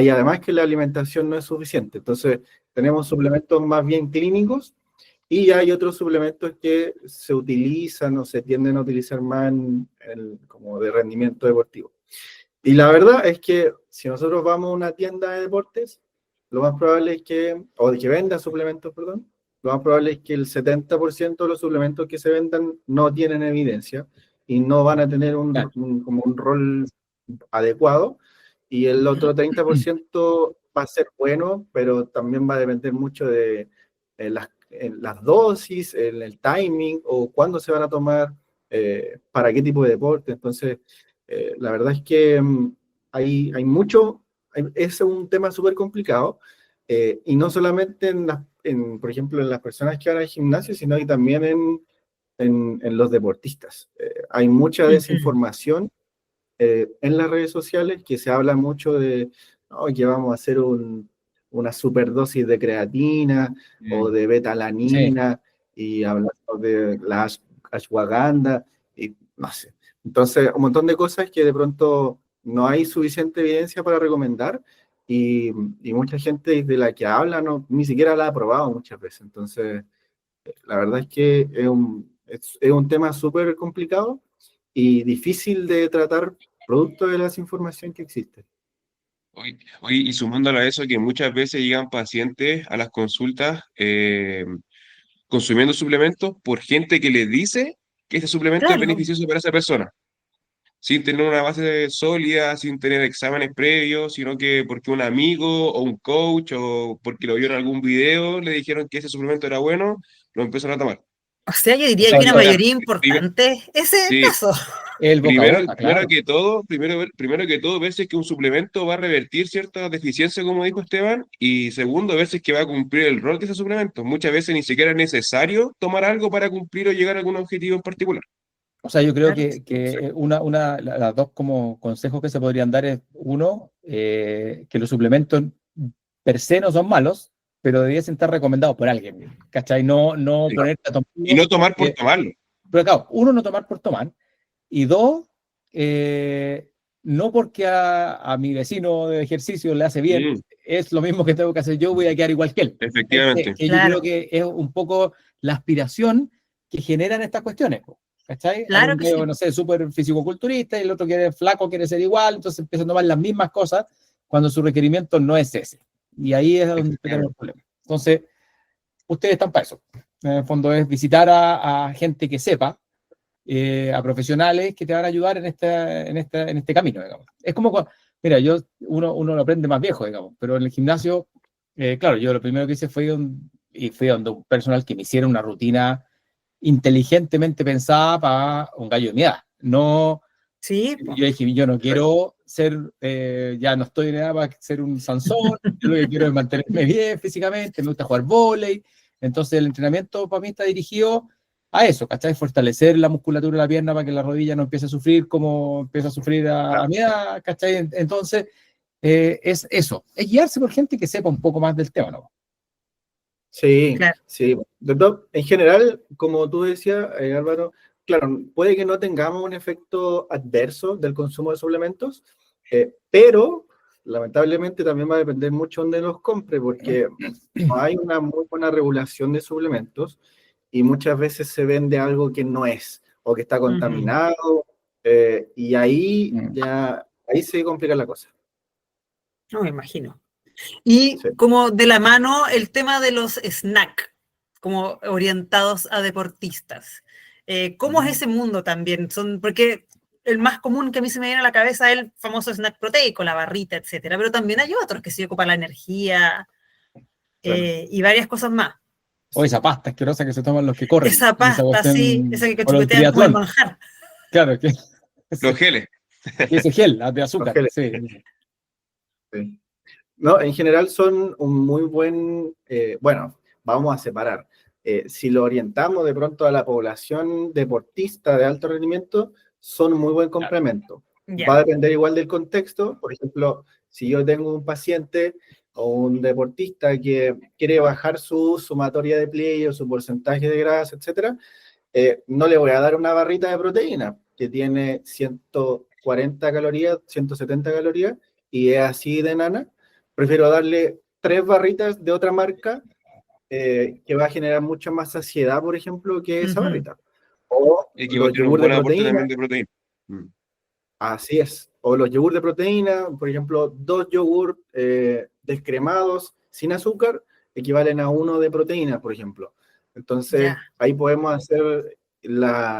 Y además que la alimentación no es suficiente. Entonces, tenemos suplementos más bien clínicos y hay otros suplementos que se utilizan o se tienden a utilizar más como de rendimiento deportivo. Y la verdad es que si nosotros vamos a una tienda de deportes, lo más probable es que, o de que venda suplementos, perdón, lo más probable es que el 70% de los suplementos que se vendan no tienen evidencia y no van a tener como un rol adecuado, y el otro 30% va a ser bueno, pero también va a depender mucho de las dosis, el timing o cuándo se van a tomar, para qué tipo de deporte. Entonces, la verdad es que hay mucho, es un tema súper complicado, y no solamente por ejemplo, en las personas que van al gimnasio, sino que también en los deportistas. Hay mucha desinformación en las redes sociales, que se habla mucho de "No, que vamos a hacer una superdosis de creatina o de Sí. betalanina", y hablando de la ashwagandha, y no sé. Entonces, un montón de cosas que de pronto no hay suficiente evidencia para recomendar, y mucha gente de la que habla ni siquiera la ha probado muchas veces. Entonces, la verdad es que es un tema súper complicado y difícil de tratar producto de la desinformación que existe. Oye, y sumándolo a eso, que muchas veces llegan pacientes a las consultas consumiendo suplementos por gente que les dice que este suplemento es Claro. beneficioso para esa persona, sin tener una base sólida, sin tener exámenes previos, sino que porque un amigo o un coach o porque lo vio en algún video le dijeron que ese suplemento era bueno, lo empezaron a tomar. O sea, yo O diría sea, que una Ahora, mayoría primer- importante es ese sí, caso. el boca a boca, primero claro. que todo, primero que todo, ver si es que un suplemento va a revertir cierta deficiencia, como dijo Esteban, y segundo, ver si es que va a cumplir el rol de ese suplemento. Muchas veces ni siquiera es necesario tomar algo para cumplir o llegar a algún objetivo en particular. O sea, yo creo Claro. que las dos como consejos que se podrían dar es, uno, que los suplementos per se no son malos, pero deberían estar recomendados por alguien, ¿cachai? No Sí. ponerte a Y tomarlo no tomar por porque, tomarlo. pero claro, uno, no tomar por tomar, y dos, no porque a mi vecino de ejercicio le hace bien, Mm, es lo mismo que tengo que hacer yo, voy a quedar igual que él. ¿Cachai? efectivamente. Que yo creo Claro, que es un poco la aspiración que generan estas cuestiones, po, ¿cachai? Hay claro un que medio, sí. no sé, súper fisicoculturista y el otro quiere flaco, quiere ser igual, entonces empieza a tomar las mismas cosas cuando su requerimiento no es ese. Y ahí es donde tenemos el Efectivamente. problema. Entonces, ustedes están para eso. En el fondo es visitar a gente que sepa, a profesionales que te van a ayudar en este camino, digamos. Es como, mira, uno lo aprende más viejo, digamos, pero en el gimnasio, claro, yo lo primero que hice fui donde un personal que me hiciera una rutina inteligentemente pensada para un gallo de mi edad. No, Sí, po. yo dije, yo no quiero ser, ya no estoy en edad para ser un Sansón, yo lo que quiero es mantenerme bien físicamente, me gusta jugar vóley, entonces el entrenamiento para mí está dirigido a eso, ¿cachai? Fortalecer la musculatura de la pierna para que la rodilla no empiece a sufrir como empieza a sufrir a mi edad, ¿cachai? Entonces, es eso, es guiarse por gente que sepa un poco más del tema, ¿no? Sí, Claro. sí. En general, como tú decías, Álvaro, claro, puede que no tengamos un efecto adverso del consumo de suplementos, pero lamentablemente también va a depender mucho dónde los compre, porque no hay una muy buena regulación de suplementos y muchas veces se vende algo que no es o que está Ujú. contaminado, y ahí se complica la cosa. No me imagino. Y Sí. como de la mano el tema de los snack, como orientados a deportistas. ¿Cómo es ese mundo también? Porque el más común que a mí se me viene a la cabeza es el famoso snack proteico, la barrita, etcétera, pero también hay otros que se ocupan la energía, Claro. y varias cosas más. O esa pasta asquerosa que se toman los que corren, Esa esa pasta, sí, esa cuestión, que o el cachupetean como el triatlón, manjar. claro, que Los geles. ese gel de Los azúcar, geles, sí. sí. No, en general son un muy buen, bueno, vamos a separar. Si lo orientamos de pronto a la población deportista de alto rendimiento, son un muy buen Claro. complemento. Va a Ya. depender igual del contexto. Por ejemplo, si yo tengo un paciente o un deportista que quiere bajar su sumatoria de pliegue o su porcentaje de grasa, etcétera, no le voy a dar una barrita de proteína que tiene 140 calorías, 170 calorías y es así de nana. Prefiero darle 3 barritas de otra marca que va a generar mucha más saciedad, por ejemplo, que esa barrita. O Y que va a los tener un yogur de buen aporte proteína. también de proteína. Así es. O los yogur de proteína, por ejemplo, 2 yogur descremados sin azúcar equivalen a 1 de proteína, por ejemplo. Entonces, ahí podemos hacer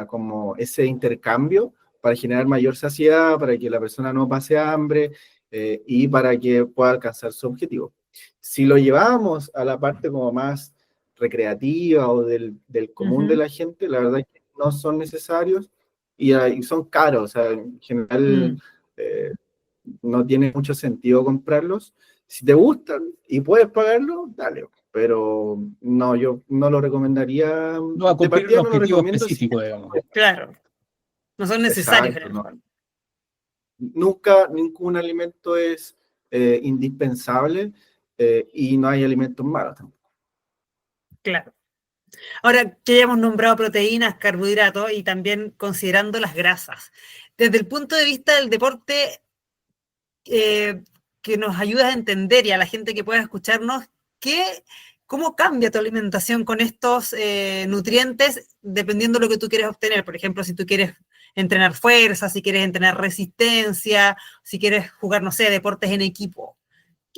como ese intercambio para generar mayor saciedad, para que la persona no pase hambre y para que pueda alcanzar su objetivo. Si lo llevamos a la parte como más recreativa o del común de la gente, la verdad es que no son necesarios y son caros, o sea, en general no tiene mucho sentido comprarlos. Si te gustan y puedes pagarlo, dale, pero no, yo no lo recomendaría, No va a de cumplir un partida no lo objetivo recomiendo. específico, digamos. Claro. No son necesarios en Exacto, el no. fondo. Nunca ningún alimento es indispensable y no hay alimentos malos tampoco. Claro. Ahora que ya hemos nombrado proteínas, carbohidratos y también considerando las grasas, desde el punto de vista del deporte, que nos ayuda a entender y a la gente que pueda escucharnos, ¿cómo cambia tu alimentación con estos nutrientes dependiendo de lo que tú quieres obtener? Por ejemplo, si tú quieres entrenar fuerza, si quieres entrenar resistencia, si quieres jugar, no sé, deportes en equipo.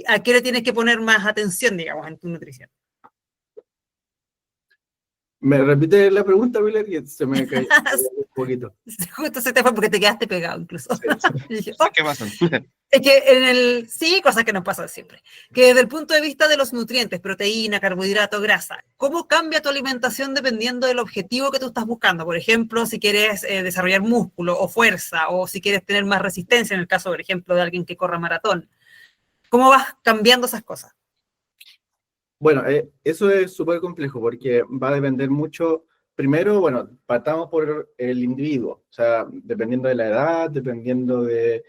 ¿A qué le tienes que poner más atención, digamos, en tu nutrición? ¿Me repite la pregunta, Miller? Que se me cayó un poquito. Justo se te fue porque te quedaste pegado incluso. Sí. Y dije, ¿Qué pasan? es que sí, cosas que nos pasan siempre. Que desde el punto de vista de los nutrientes, proteína, carbohidrato, grasa, ¿cómo cambia tu alimentación dependiendo del objetivo que tú estás buscando? Por ejemplo, si quieres desarrollar músculo o fuerza, o si quieres tener más resistencia, en el caso, por ejemplo, de alguien que corra maratón. ¿Cómo vas cambiando esas cosas? Bueno, eso es súper complejo porque va a depender mucho. Primero, bueno, partamos por el individuo, o sea, dependiendo de la edad, dependiendo de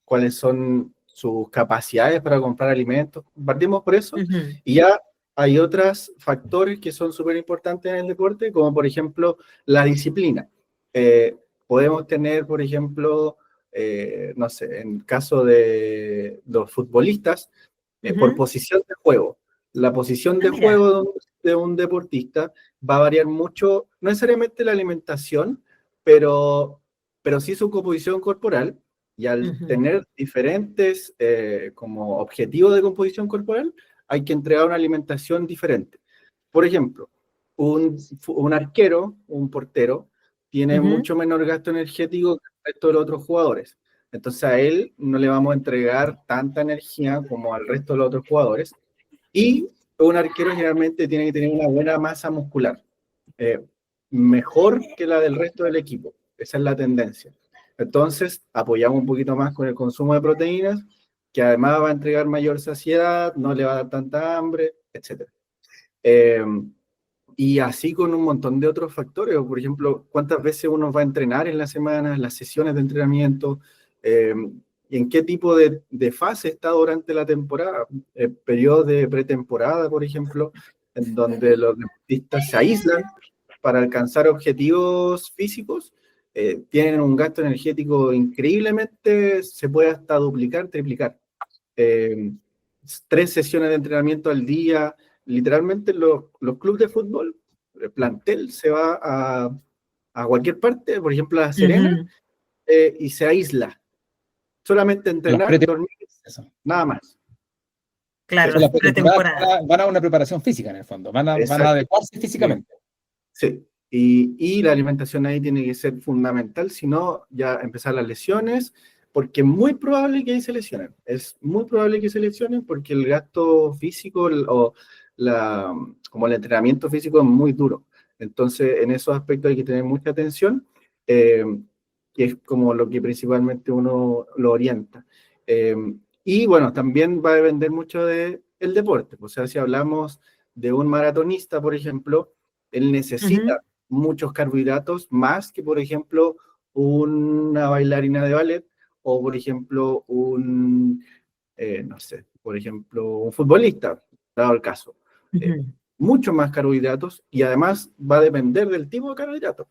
cuáles son sus capacidades para comprar alimentos. Partimos por eso. Y ya hay otros factores que son súper importantes en el deporte, como por ejemplo la disciplina. Podemos tener, por ejemplo, no sé, en caso de los futbolistas, por posición de juego. La posición de juego de un deportista va a variar mucho, no necesariamente la alimentación, pero sí su composición corporal, y al tener diferentes como objetivos de composición corporal, hay que entregar una alimentación diferente. Por ejemplo, un arquero, un portero, tiene mucho menor gasto energético que el resto de los otros jugadores. Entonces a él no le vamos a entregar tanta energía como al resto de los otros jugadores. Y un arquero generalmente tiene que tener una buena masa muscular, mejor que la del resto del equipo. Esa es la tendencia. Entonces apoyamos un poquito más con el consumo de proteínas, que además va a entregar mayor saciedad, no le va a dar tanta hambre, etc. Y así con un montón de otros factores, o por ejemplo, cuántas veces uno va a entrenar en la semana, las sesiones de entrenamiento, y en qué tipo de fase está durante la temporada, periodos de pretemporada, por ejemplo, en donde los deportistas se aíslan para alcanzar objetivos físicos, tienen un gasto energético increíblemente, se puede hasta duplicar, triplicar. 3 sesiones de entrenamiento al día. Literalmente los clubes de fútbol, el plantel se va a cualquier parte, por ejemplo a La Serena, y se aísla. Solamente entrenar, dormir, nada más. Claro, las pretemporada. van a una preparación física en el fondo, van a adecuarse físicamente. Sí, y la alimentación ahí tiene que ser fundamental, si no ya empezar las lesiones, porque es muy probable que ahí se lesionen. Es muy probable que se lesionen porque el gasto físico como el entrenamiento físico es muy duro. Entonces, en esos aspectos hay que tener mucha atención, que es como lo que principalmente uno lo orienta. Y bueno, también va a depender mucho del deporte. O sea, si hablamos de un maratonista, por ejemplo, él necesita muchos carbohidratos más que, por ejemplo, una bailarina de ballet o, por ejemplo, no sé, por ejemplo, un futbolista, dado el caso. Mucho más carbohidratos y además va a depender del tipo de carbohidratos.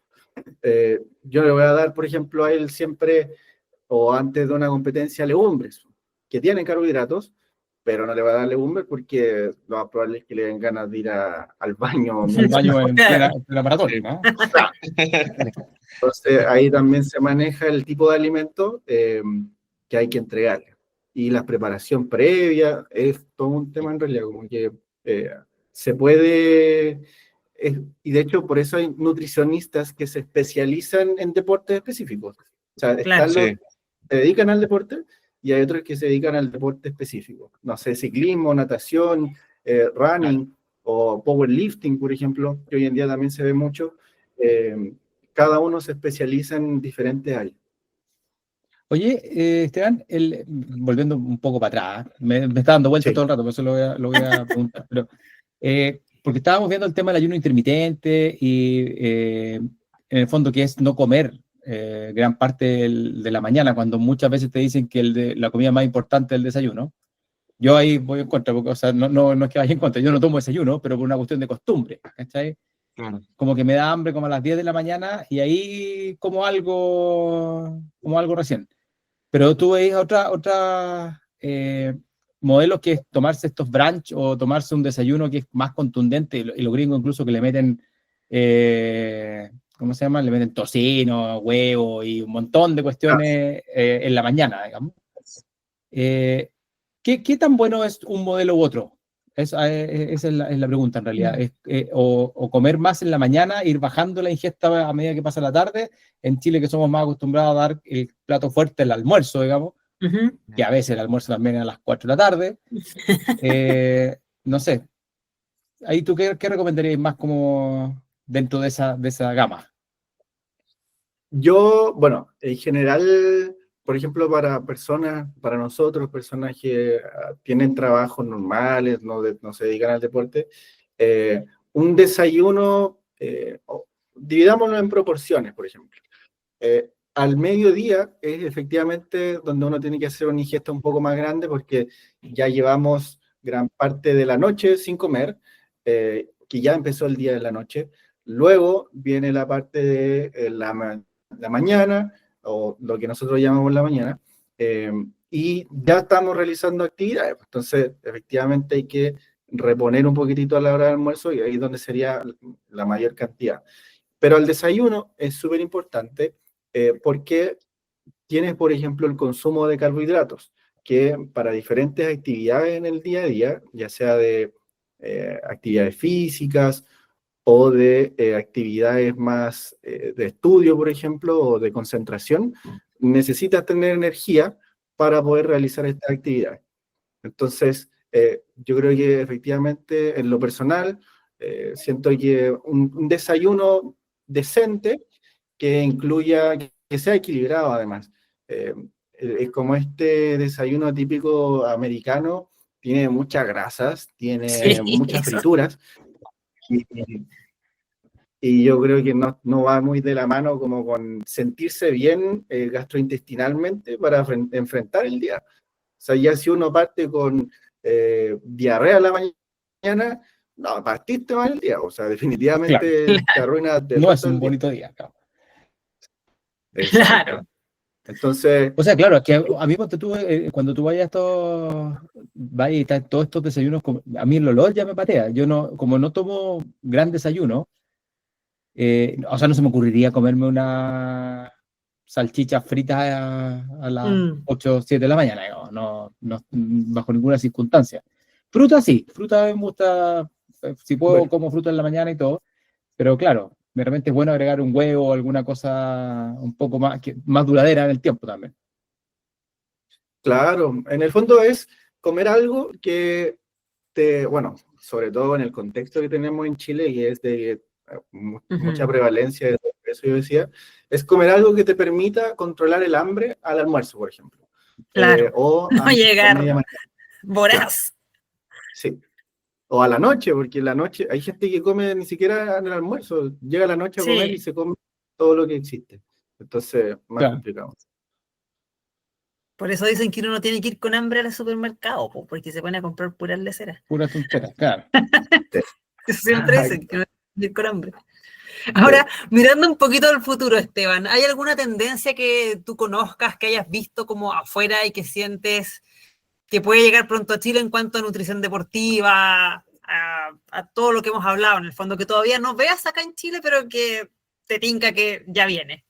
Yo le voy a dar, por ejemplo, a él siempre, o antes de una competencia, legumbres, que tienen carbohidratos, pero no le va a dar legumbres porque lo más probable es que le den ganas de ir al baño. Al baño en plena maratón, ¿no? Entonces ahí también se maneja el tipo de alimento que hay que entregarle. Y la preparación previa es todo un tema en realidad, como que se puede, y de hecho por eso hay nutricionistas que se especializan en deportes específicos. O sea, están los que se dedican al deporte y hay otros que se dedican al deporte específico. No sé, ciclismo, natación, running o powerlifting, por ejemplo, que hoy en día también se ve mucho. Cada uno se especializa en diferentes áreas. Oye, Esteban, volviendo un poco para atrás, me está dando vueltas todo el rato, por eso lo voy a preguntar, pero porque estábamos viendo el tema del ayuno intermitente y en el fondo que es no comer gran parte de la mañana, cuando muchas veces te dicen que la comida más importante es el desayuno. Yo ahí voy en contra, porque, o sea, no es que vaya en contra, yo no tomo desayuno, pero por una cuestión de costumbre, ¿cachai? Claro. Como que me da hambre como a las 10 de la mañana y ahí como algo recién. Pero tú veis otra modelos que es tomarse estos brunch o tomarse un desayuno que es más contundente y los gringos incluso que le meten, ¿cómo se llama? Le meten tocino, huevo y un montón de cuestiones en la mañana, digamos. ¿Qué tan bueno es un modelo u otro? Esa es la pregunta en realidad. O comer más en la mañana, ir bajando la ingesta a medida que pasa la tarde. En Chile, que somos más acostumbrados a dar el plato fuerte, el almuerzo, digamos, que a veces el almuerzo también es a las 4 de la tarde. No sé. Ahí tú, ¿qué recomendarías más como dentro de esa gama? Yo, bueno, en general, por ejemplo, para nosotros, personas que tienen trabajos normales, no se dedican al deporte, un desayuno, dividámoslo en proporciones, por ejemplo. Al mediodía es efectivamente donde uno tiene que hacer una ingesta un poco más grande porque ya llevamos gran parte de la noche sin comer, que ya empezó el día de la noche. Luego viene la parte de la mañana, o lo que nosotros llamamos la mañana, y ya estamos realizando actividades. Entonces, efectivamente hay que reponer un poquitito a la hora del almuerzo y ahí es donde sería la mayor cantidad. Pero el desayuno es súper importante porque tienes, por ejemplo, el consumo de carbohidratos, que para diferentes actividades en el día a día, ya sea de actividades físicas o de actividades más de estudio, por ejemplo, o de concentración, necesitas tener energía para poder realizar estas actividades. Entonces, yo creo que efectivamente, en lo personal, siento que un desayuno decente que incluya, que sea equilibrado además. Es como este desayuno típico americano, tiene muchas grasas, tiene muchas frituras, y yo creo que no va muy de la mano como con sentirse bien gastrointestinalmente para enfrentar el día. O sea, ya si uno parte con diarrea a la mañana, no, partiste mal el día. O sea, definitivamente te arruina. No es un bonito día, claro. Exacto. Claro. Entonces, o sea, claro, es que a mí cuando tú vayas y están todos estos desayunos, a mí el olor ya me patea. Yo como no tomo gran desayuno, o sea, no se me ocurriría comerme una salchicha frita a las 8 o 7 de la mañana, no, bajo ninguna circunstancia. Fruta sí, fruta me gusta, si puedo como fruta en la mañana y todo, pero claro, de repente es bueno agregar un huevo o alguna cosa un poco más duradera en el tiempo también. claro, en el fondo es comer algo que bueno, sobre todo en el contexto que tenemos en Chile, y es de mucha prevalencia de eso, yo decía, es comer algo que te permita controlar el hambre al almuerzo, por ejemplo. Claro, O no llegar voraz. Sí. O a la noche, porque en la noche hay gente que come ni siquiera en el almuerzo, llega a la noche a comer y se come todo lo que existe. Entonces, más complicado. Por eso dicen que uno no tiene que ir con hambre al supermercado, porque se pone a comprar puras leceras. Puras tonteras, claro. Eso siempre dicen, que no tiene que ir con hambre. Ahora, mirando un poquito al futuro, Esteban, ¿hay alguna tendencia que tú conozcas, que hayas visto como afuera y que sientes que puede llegar pronto a Chile en cuanto a nutrición deportiva, a todo lo que hemos hablado, en el fondo, que todavía no veas acá en Chile, pero que te tinca que ya viene.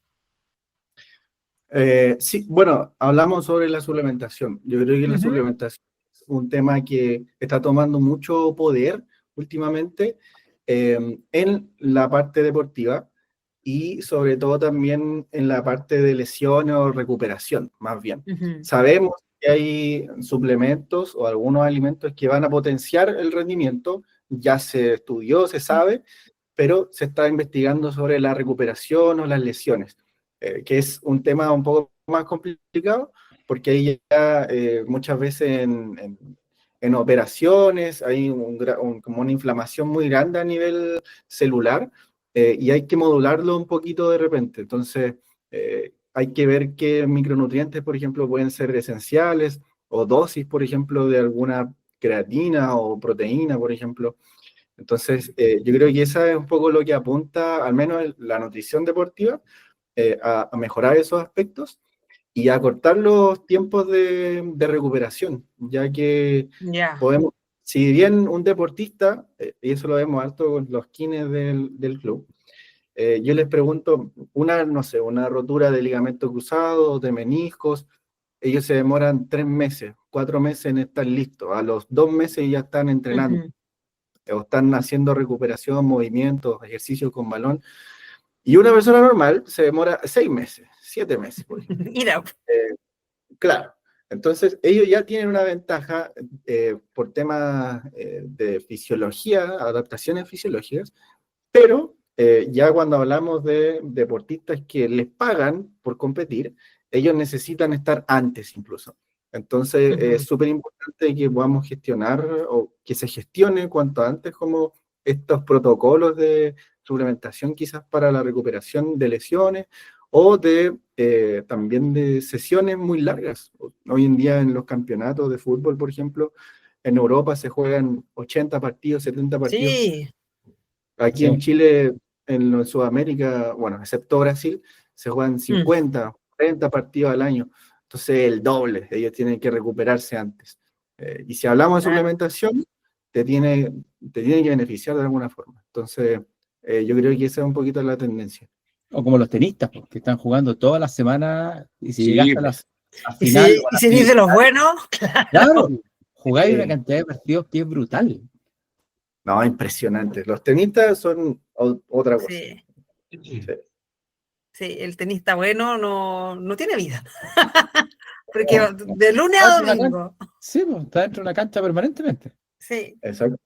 Sí, bueno, hablamos sobre la suplementación. Yo creo que la suplementación es un tema que está tomando mucho poder últimamente en la parte deportiva y sobre todo también en la parte de lesiones o recuperación, más bien. Sabemos que hay suplementos o algunos alimentos que van a potenciar el rendimiento, ya se estudió, se sabe, pero se está investigando sobre la recuperación o las lesiones, que es un tema un poco más complicado, porque ahí ya muchas veces en operaciones hay como una inflamación muy grande a nivel celular, y hay que modularlo un poquito de repente. Entonces, hay que ver qué micronutrientes, por ejemplo, pueden ser esenciales, o dosis, por ejemplo, de alguna creatina o proteína, por ejemplo. Entonces, yo creo que esa es un poco lo que apunta, al menos la nutrición deportiva, a mejorar esos aspectos y a cortar los tiempos de recuperación, ya que podemos, si bien un deportista, y eso lo vemos alto con los kines del club, yo les pregunto, no sé, una rotura de ligamento cruzado, de meniscos, ellos se demoran 3 meses, 4 meses en estar listos, a los 2 meses ya están entrenando, o están haciendo recuperación, movimientos, ejercicios con balón, y una persona normal se demora 6 meses, 7 meses, por ejemplo. Mira. Claro, entonces ellos ya tienen una ventaja por temas de fisiología, adaptaciones fisiológicas, pero ya cuando hablamos de deportistas que les pagan por competir, ellos necesitan estar antes incluso. Entonces es súper importante que podamos gestionar o que se gestione cuanto antes como estos protocolos de suplementación quizás para la recuperación de lesiones o también de sesiones muy largas. Hoy en día en los campeonatos de fútbol, por ejemplo, en Europa se juegan 80 partidos, 70 partidos. Sí. Aquí en Chile, en Sudamérica, bueno, excepto Brasil, se juegan 50, 40 partidos al año. Entonces, el doble, ellos tienen que recuperarse antes. Y si hablamos de suplementación, te tiene que beneficiar de alguna forma. Entonces, yo creo que esa es un poquito la tendencia. O como los tenistas, que están jugando todas las semanas y si llegaste a la Y final. y si dice los buenos, claro, jugáis una cantidad de partidos que es brutal. No, impresionante. Los tenistas son otra cosa. Sí, el tenista bueno no tiene vida. Porque de lunes a domingo. Sí, pues, está dentro de una cancha permanentemente. Sí. Exacto.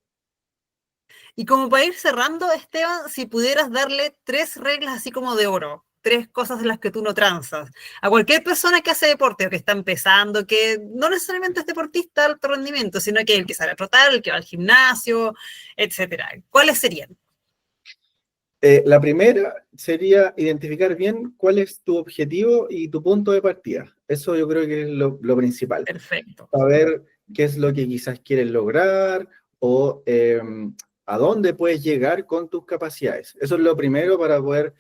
Y como para ir cerrando, Esteban, si pudieras darle 3 reglas así como de oro, 3 cosas de las que tú no transas, a cualquier persona que hace deporte o que está empezando, que no necesariamente es deportista de alto rendimiento, sino que el que sale a trotar, el que va al gimnasio, etcétera, ¿cuáles serían? La primera sería identificar bien cuál es tu objetivo y tu punto de partida. Eso yo creo que es lo principal. Perfecto. Saber qué es lo que quizás quieres lograr o a dónde puedes llegar con tus capacidades. Eso es lo primero para poder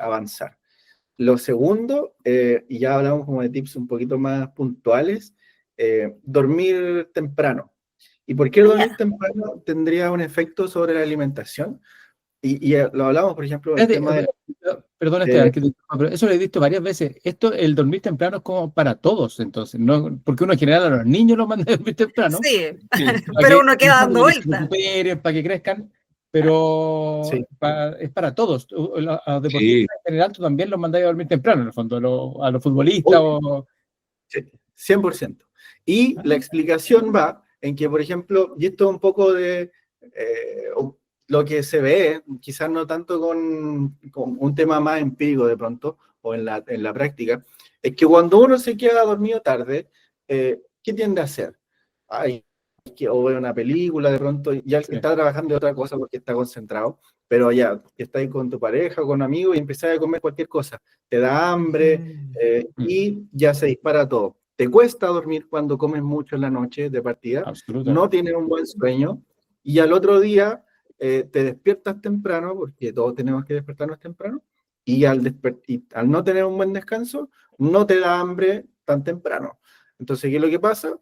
avanzar. Lo segundo, y ya hablamos como de tips un poquito más puntuales, dormir temprano. ¿Y por qué dormir temprano tendría un efecto sobre la alimentación? Y lo hablamos, por ejemplo, el tema de... Perdón, Esteban, pero eso lo he visto varias veces. El dormir temprano es como para todos, entonces, ¿no? Porque uno en general a los niños los manda a dormir temprano. Sí, pero uno queda dando vueltas. Para que crezcan, pero es para todos. A los deportistas en general tú también los mandáis a dormir temprano, en el fondo, a los futbolistas. Sí, 100%. Y la explicación va en que, por ejemplo, y esto es un poco de... lo que se ve, quizás no tanto con un tema más empírico de pronto, o en la práctica, es que cuando uno se queda dormido tarde, ¿qué tiende a hacer? O ve una película de pronto, ya está trabajando de otra cosa porque está concentrado, pero ya está ahí con tu pareja, con amigos y empezás a comer cualquier cosa, te da hambre y ya se dispara todo. Te cuesta dormir cuando comes mucho en la noche de partida, no tienes un buen sueño y al otro día te despiertas temprano, porque todos tenemos que despertarnos temprano, y al no tener un buen descanso, no te da hambre tan temprano. Entonces, ¿qué es lo que pasa?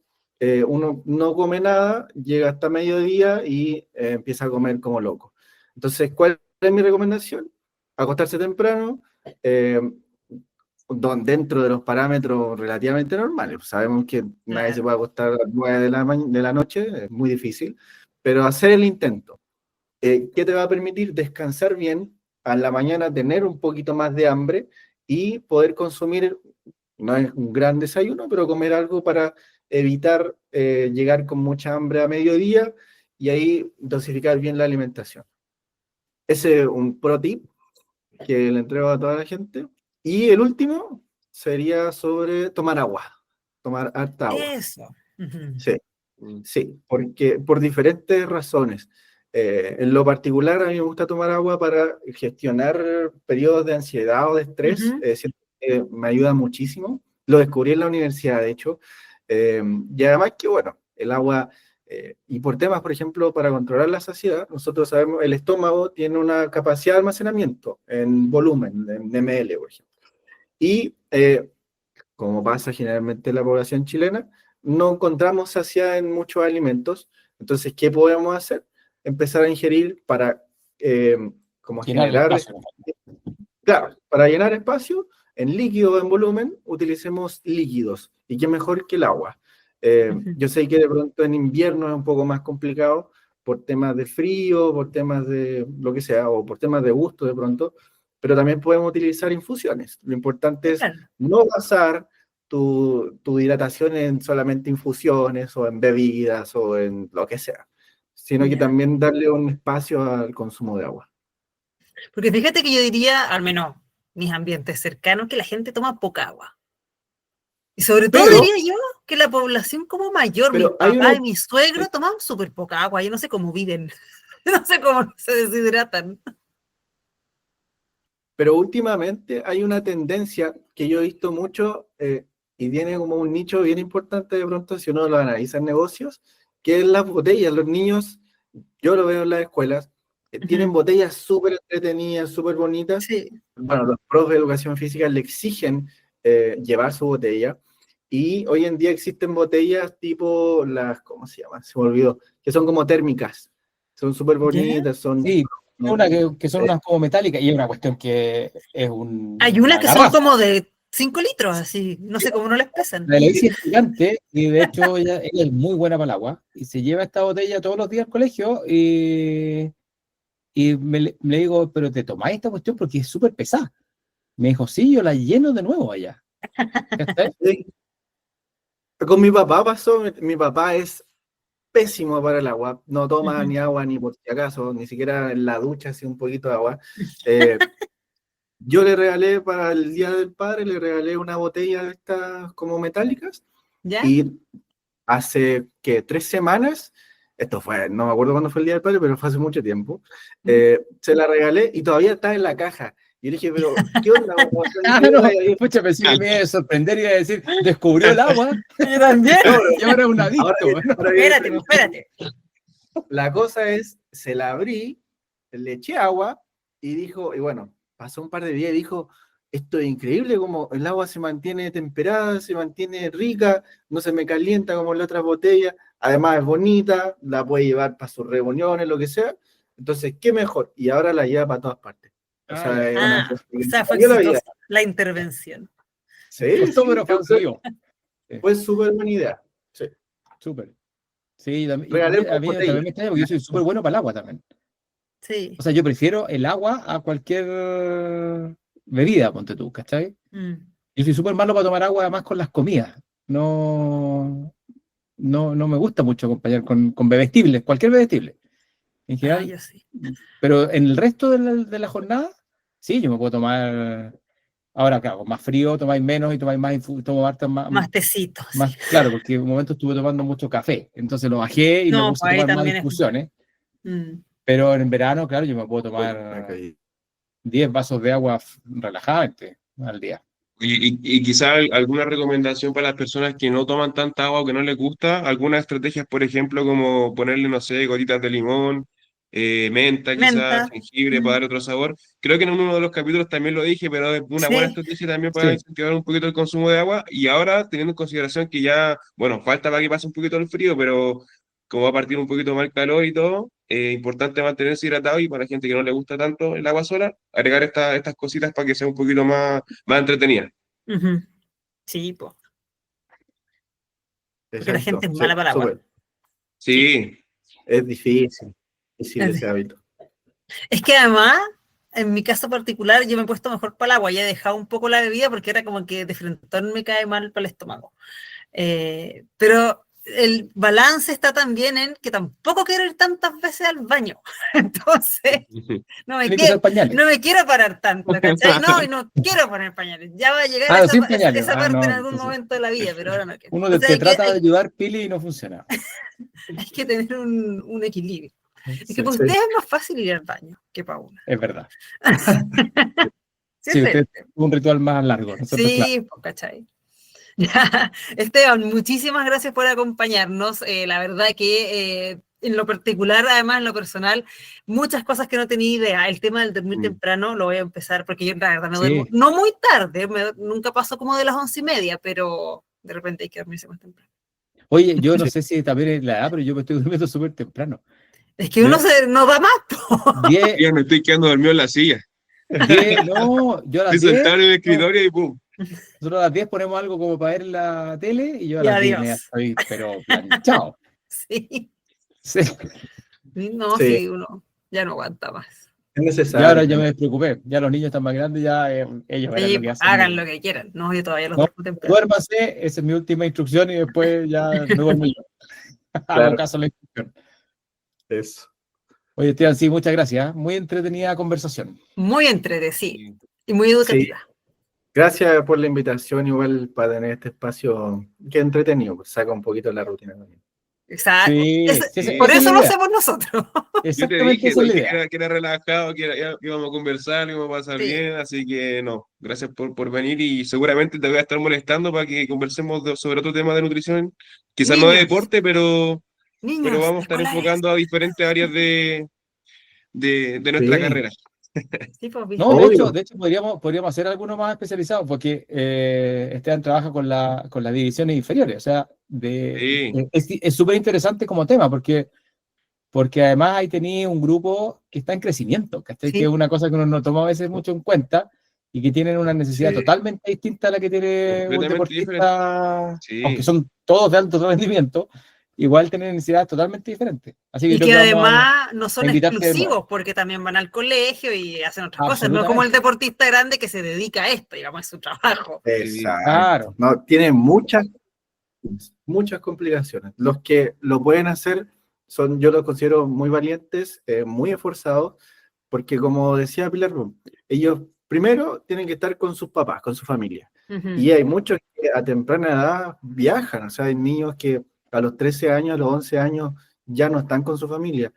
uno no come nada, llega hasta mediodía y empieza a comer como loco. Entonces, ¿cuál es mi recomendación? Acostarse temprano, dentro de los parámetros relativamente normales. Sabemos que nadie se puede acostar a las 9 de la noche, es muy difícil, pero hacer el intento. ¿Qué te va a permitir? Descansar bien, a la mañana tener un poquito más de hambre y poder consumir, no es un gran desayuno, pero comer algo para evitar llegar con mucha hambre a mediodía y ahí dosificar bien la alimentación. Ese es un pro tip que le entrego a toda la gente. Y el último sería sobre tomar agua, tomar harta agua. Eso. Ujú. Sí, sí, porque por diferentes razones. En lo particular, a mí me gusta tomar agua para gestionar periodos de ansiedad o de estrés. Ujú. Siento que me ayuda muchísimo. Lo descubrí en la universidad, de hecho. Y además que, bueno, el agua, y por temas, por ejemplo, para controlar la saciedad, nosotros sabemos, el estómago tiene una capacidad de almacenamiento en volumen, en ml, por ejemplo. Y como pasa generalmente en la población chilena, no encontramos saciedad en muchos alimentos. Entonces, ¿qué podemos hacer? Empezar a ingerir para como Llenar el generar, espacio. claro, para llenar espacio, en líquido o en volumen, utilicemos líquidos. ¿Y qué mejor que el agua? Ujú. Yo sé que de pronto en invierno es un poco más complicado por temas de frío, por temas de lo que sea, o por temas de gusto de pronto, pero también podemos utilizar infusiones. Lo importante es Claro. no basar tu hidratación en solamente infusiones o en bebidas o en lo que sea, sino que Ya. también darle un espacio al consumo de agua. Porque fíjate que yo diría, al menos mis ambientes cercanos, que la gente toma poca agua. Y sobre todo Pero- diría yo que la población como mayor, mi pero hay papá una- y mi suegro toman súper poca agua. Yo no sé cómo viven. No sé cómo se deshidratan. Pero últimamente hay una tendencia que yo he visto mucho y tiene como un nicho bien importante de pronto si uno lo analiza en negocios, que es las botellas. Los niños, yo lo veo en las escuelas, tienen Ujú. botellas súper entretenidas, súper bonitas. Sí. Bueno, los profes de educación física le exigen llevar su botella. Y hoy en día existen botellas tipo las, ¿cómo se llama? Se me olvidó, que son como térmicas. Son súper ¿Ya? bonitas, son... Sí, una que son unas como metálicas y es una cuestión que es Hay unas una que son garrafa. como de 5 litros, así. No sé cómo no les pesan. La Lacey es gigante y de hecho ella es muy buena para el agua y se lleva esta botella todos los días al colegio y le digo, pero ¿te tomáis esta cuestión? Porque es súper pesada. Me dijo, sí, yo la lleno de nuevo allá. ¿Cachai? Sí. Con mi papá pasó, mi papá es pésimo para el agua, no toma Ujú. ni agua ni por si acaso, ni siquiera en la ducha así un poquito de agua. Eh, yo le regalé para el Día del Padre, le regalé una botella de estas como metálicas ¿Ya? y hace que 3 semanas, esto fue, no me acuerdo cuándo fue el Día del Padre, pero fue hace mucho tiempo, se la regalé y todavía está en la caja. Y le dije, pero, ¿qué onda? Claro, pucha, pensé que me iba a sorprender y iba a decir, descubrió el agua Yo también. y ahora es un adicto. Ahora, ¿no? ahora viene- Espérate, espérate. La cosa es, se la abrí, le eché agua y dijo, y bueno, pasó un par de días y dijo, esto es increíble, como el agua se mantiene temperada, se mantiene rica, no se me calienta como en las otras botellas, además es bonita, la puede llevar para sus reuniones, lo que sea, entonces, ¿qué mejor? Y ahora la lleva para todas partes. O sea, es una cosa que O sea, me fue cambió la vida. exitosa la intervención. Sí, Costó, sí, pero yo creo funcionó. que fue súper buena idea. Sí. Súper. Sí, Regalé a una mí botella. también me extraña porque yo soy súper bueno para el agua también. Sí. O sea, yo prefiero el agua a cualquier bebida, ponte tú, ¿cachai? Mm. Yo soy súper malo para tomar agua además con las comidas. No me gusta mucho acompañar con bebestibles, cualquier bebestible. En Ah, general, yo sí. pero en el resto de la jornada, sí, yo me puedo tomar. Ahora, claro, con más frío tomáis menos y tomáis más, tomo Más tecito. Sí. más, claro, porque en un momento estuve tomando mucho café, entonces lo bajé y me No, puse a pues ahí tomar más también es. infusiones, Mm. pero en verano, claro, yo me puedo Me tomar caí. 10 vasos de agua relajadamente al día. Y quizá alguna recomendación para las personas que no toman tanta agua o que no les gusta, algunas estrategias, por ejemplo, como ponerle, no sé, gotitas de limón menta quizás, Menta. jengibre para dar otro sabor. Creo que en uno de los capítulos también lo dije, pero es una buena Sí. estrategia también para Sí. incentivar un poquito el consumo de agua. Y ahora, teniendo en consideración que ya, bueno, falta para que pase un poquito el frío, pero como va a partir un poquito más el calor y todo, importante mantenerse hidratado y para la gente que no le gusta tanto el agua sola, agregar estas cositas para que sea un poquito más entretenida. Ujú. Sí, pues. Porque la gente Exacto. es Sí, mala para el agua. súper. Sí, Es difícil Es ese hábito. Es que además, en mi caso particular, yo me he puesto mejor para el agua, ya he dejado un poco la bebida porque era como que de frentón me cae mal para el estómago. Pero el balance está también en que tampoco quiero ir tantas veces al baño. Entonces, Tiene que usar pañales. no me quiero parar tanto, ¿cachai? No, y no quiero poner pañales. Ya va a llegar Ah, esa, sin esa- pañales. esa Ah, parte no, en algún entonces, momento de la vida, pero ahora no quiero. uno Entonces te hay que, trata de hay, ayudar, Pili, y no funciona. hay que tener un equilibrio. Es que Sí, para Sí. ustedes es más fácil ir al baño que para una. es verdad. ¿Sí? Sí, usted es un ritual más largo. Nosotros, claro. Sí, pues, ¿cachai? Ya, Esteban, muchísimas gracias por acompañarnos. La verdad que en lo particular, además en lo personal, muchas cosas que no tenía idea. El tema del dormir temprano lo voy a empezar porque yo la verdad me duermo, Sí. no muy tarde, nunca paso como de las 11:30, pero de repente hay que dormirse más temprano. Oye, yo no sé si también es la edad, pero yo me estoy durmiendo súper temprano. Es que uno no da más, po. 10, ya me estoy quedando dormido en la silla. 10, no, yo a las Estoy 10, sentado en el no, escritorio y ¡pum! nosotros a las 10 ponemos algo como para ver la tele y yo a Y las 10:30 adiós. estoy, pero planchado. Sí. Sí. No, Sí. sí, uno ya no aguanta más. Es Y necesario. ahora yo me despreocupé, ya los niños están más grandes, ya ellos verán Sí, lo que hacen. hagan lo que quieran. No, yo todavía los No, duermo temprano. duérmase, esa es mi última instrucción y después ya me duermo yo. Hago Claro. caso a la instrucción. Eso. Oye, Esteban, sí, muchas gracias. Muy entretenida conversación. Muy entretenido, sí. Y muy educativa. Gracias por la invitación, igual para tener este espacio que es entretenido, pues saca un poquito la rutina también. Exacto. Sí, Por esa es eso la lo idea. hacemos nosotros. Yo te Exactamente dije, esa es la idea. que era relajado, que íbamos a conversar, que íbamos a pasar Sí. bien, así que no, gracias por venir y seguramente te voy a estar molestando para que conversemos sobre otro tema de nutrición, quizás no de Niños. deporte, pero Niños, vamos a estar escolares. enfocando a diferentes áreas de nuestra Sí. carrera. Sí, pues, No, Obvio. de hecho podríamos hacer alguno más especializado porque Esteban trabaja con las divisiones inferiores. O sea, Sí, es súper interesante como tema porque además ahí tenéis un grupo que está en crecimiento, ¿cachai? Sí. Que es una cosa que uno no toma a veces mucho en cuenta y que tienen una necesidad Sí. totalmente distinta a la que tiene un Completamente deportista, Sí. aunque son todos de alto rendimiento, igual tienen necesidades totalmente diferentes. Así que Y yo que creo que vamos además no a son invitarte de nuevo. exclusivos, porque también van al colegio y hacen otras cosas. No Absolutamente. como el deportista grande que se dedica a esto, digamos, es su trabajo. Exacto. Claro. No, tiene muchas complicaciones. Los que lo pueden hacer yo los considero muy valientes, muy esforzados, porque como decía Pilar, ellos primero tienen que estar con sus papás, con su familia. Ujú. Y hay muchos que a temprana edad viajan, o sea, hay niños que a los 13 años, a los 11 años ya no están con su familia.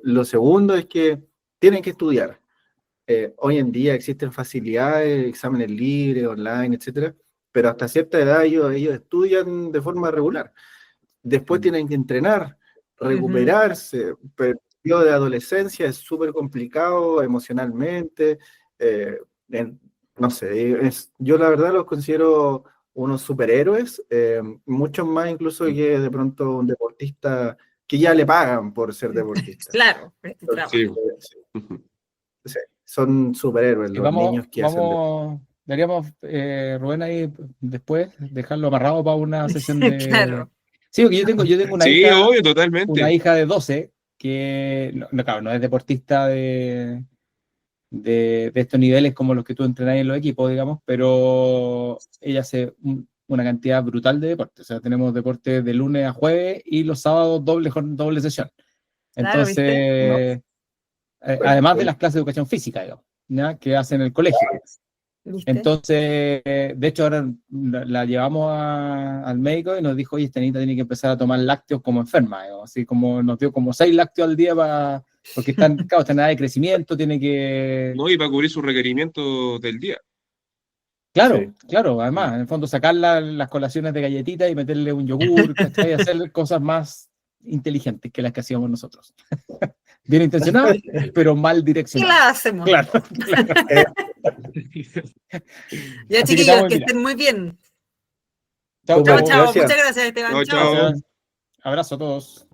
Lo segundo es que tienen que estudiar. Hoy en día existen facilidades, exámenes libres, online, etcétera, pero hasta cierta edad ellos estudian de forma regular. Después tienen que entrenar, recuperarse, pero el periodo de adolescencia es súper complicado emocionalmente, no sé, yo la verdad los considero unos superhéroes, muchos más incluso que de pronto un deportista que ya le pagan por ser deportista. Claro, es tu trabajo. Sí. Sí, son superhéroes los niños que hacen deporte. Deberíamos, Rubén, ahí después dejarlo amarrado para una sesión de... Claro. Sí, porque yo tengo una Sí, hija, obvio, totalmente. una hija de 12 que, claro, no es deportista de estos niveles como los que tú entrenás en los equipos, digamos, pero ella hace una cantidad brutal de deportes. O sea, tenemos deportes de lunes a jueves y los sábados doble sesión. Claro, Entonces, además de las clases de educación física, digamos, ¿ya? Que hacen en el colegio. ¿Viste? Entonces, de hecho, ahora la llevamos al médico y nos dijo, oye, esta niña tiene que empezar a tomar lácteos como enferma, digamos, así como nos dio como 6 lácteos al día porque está en edad de crecimiento, tiene que... No, y para cubrir sus requerimientos del día. Claro, Sí. claro, además, en el fondo sacar las colaciones de galletitas y meterle un yogur, ¿cachai? Hacer cosas más inteligentes que las que hacíamos nosotros. Bien intencionadas, pero mal ¿Qué direccionadas. la hacemos? Claro. Ya, Así que chiquillos, estamos, que mira. estén muy bien. Chao, Como- Chao, chao. Gracias. Muchas gracias, Esteban. Chao, Chao. chao. Abrazo a todos.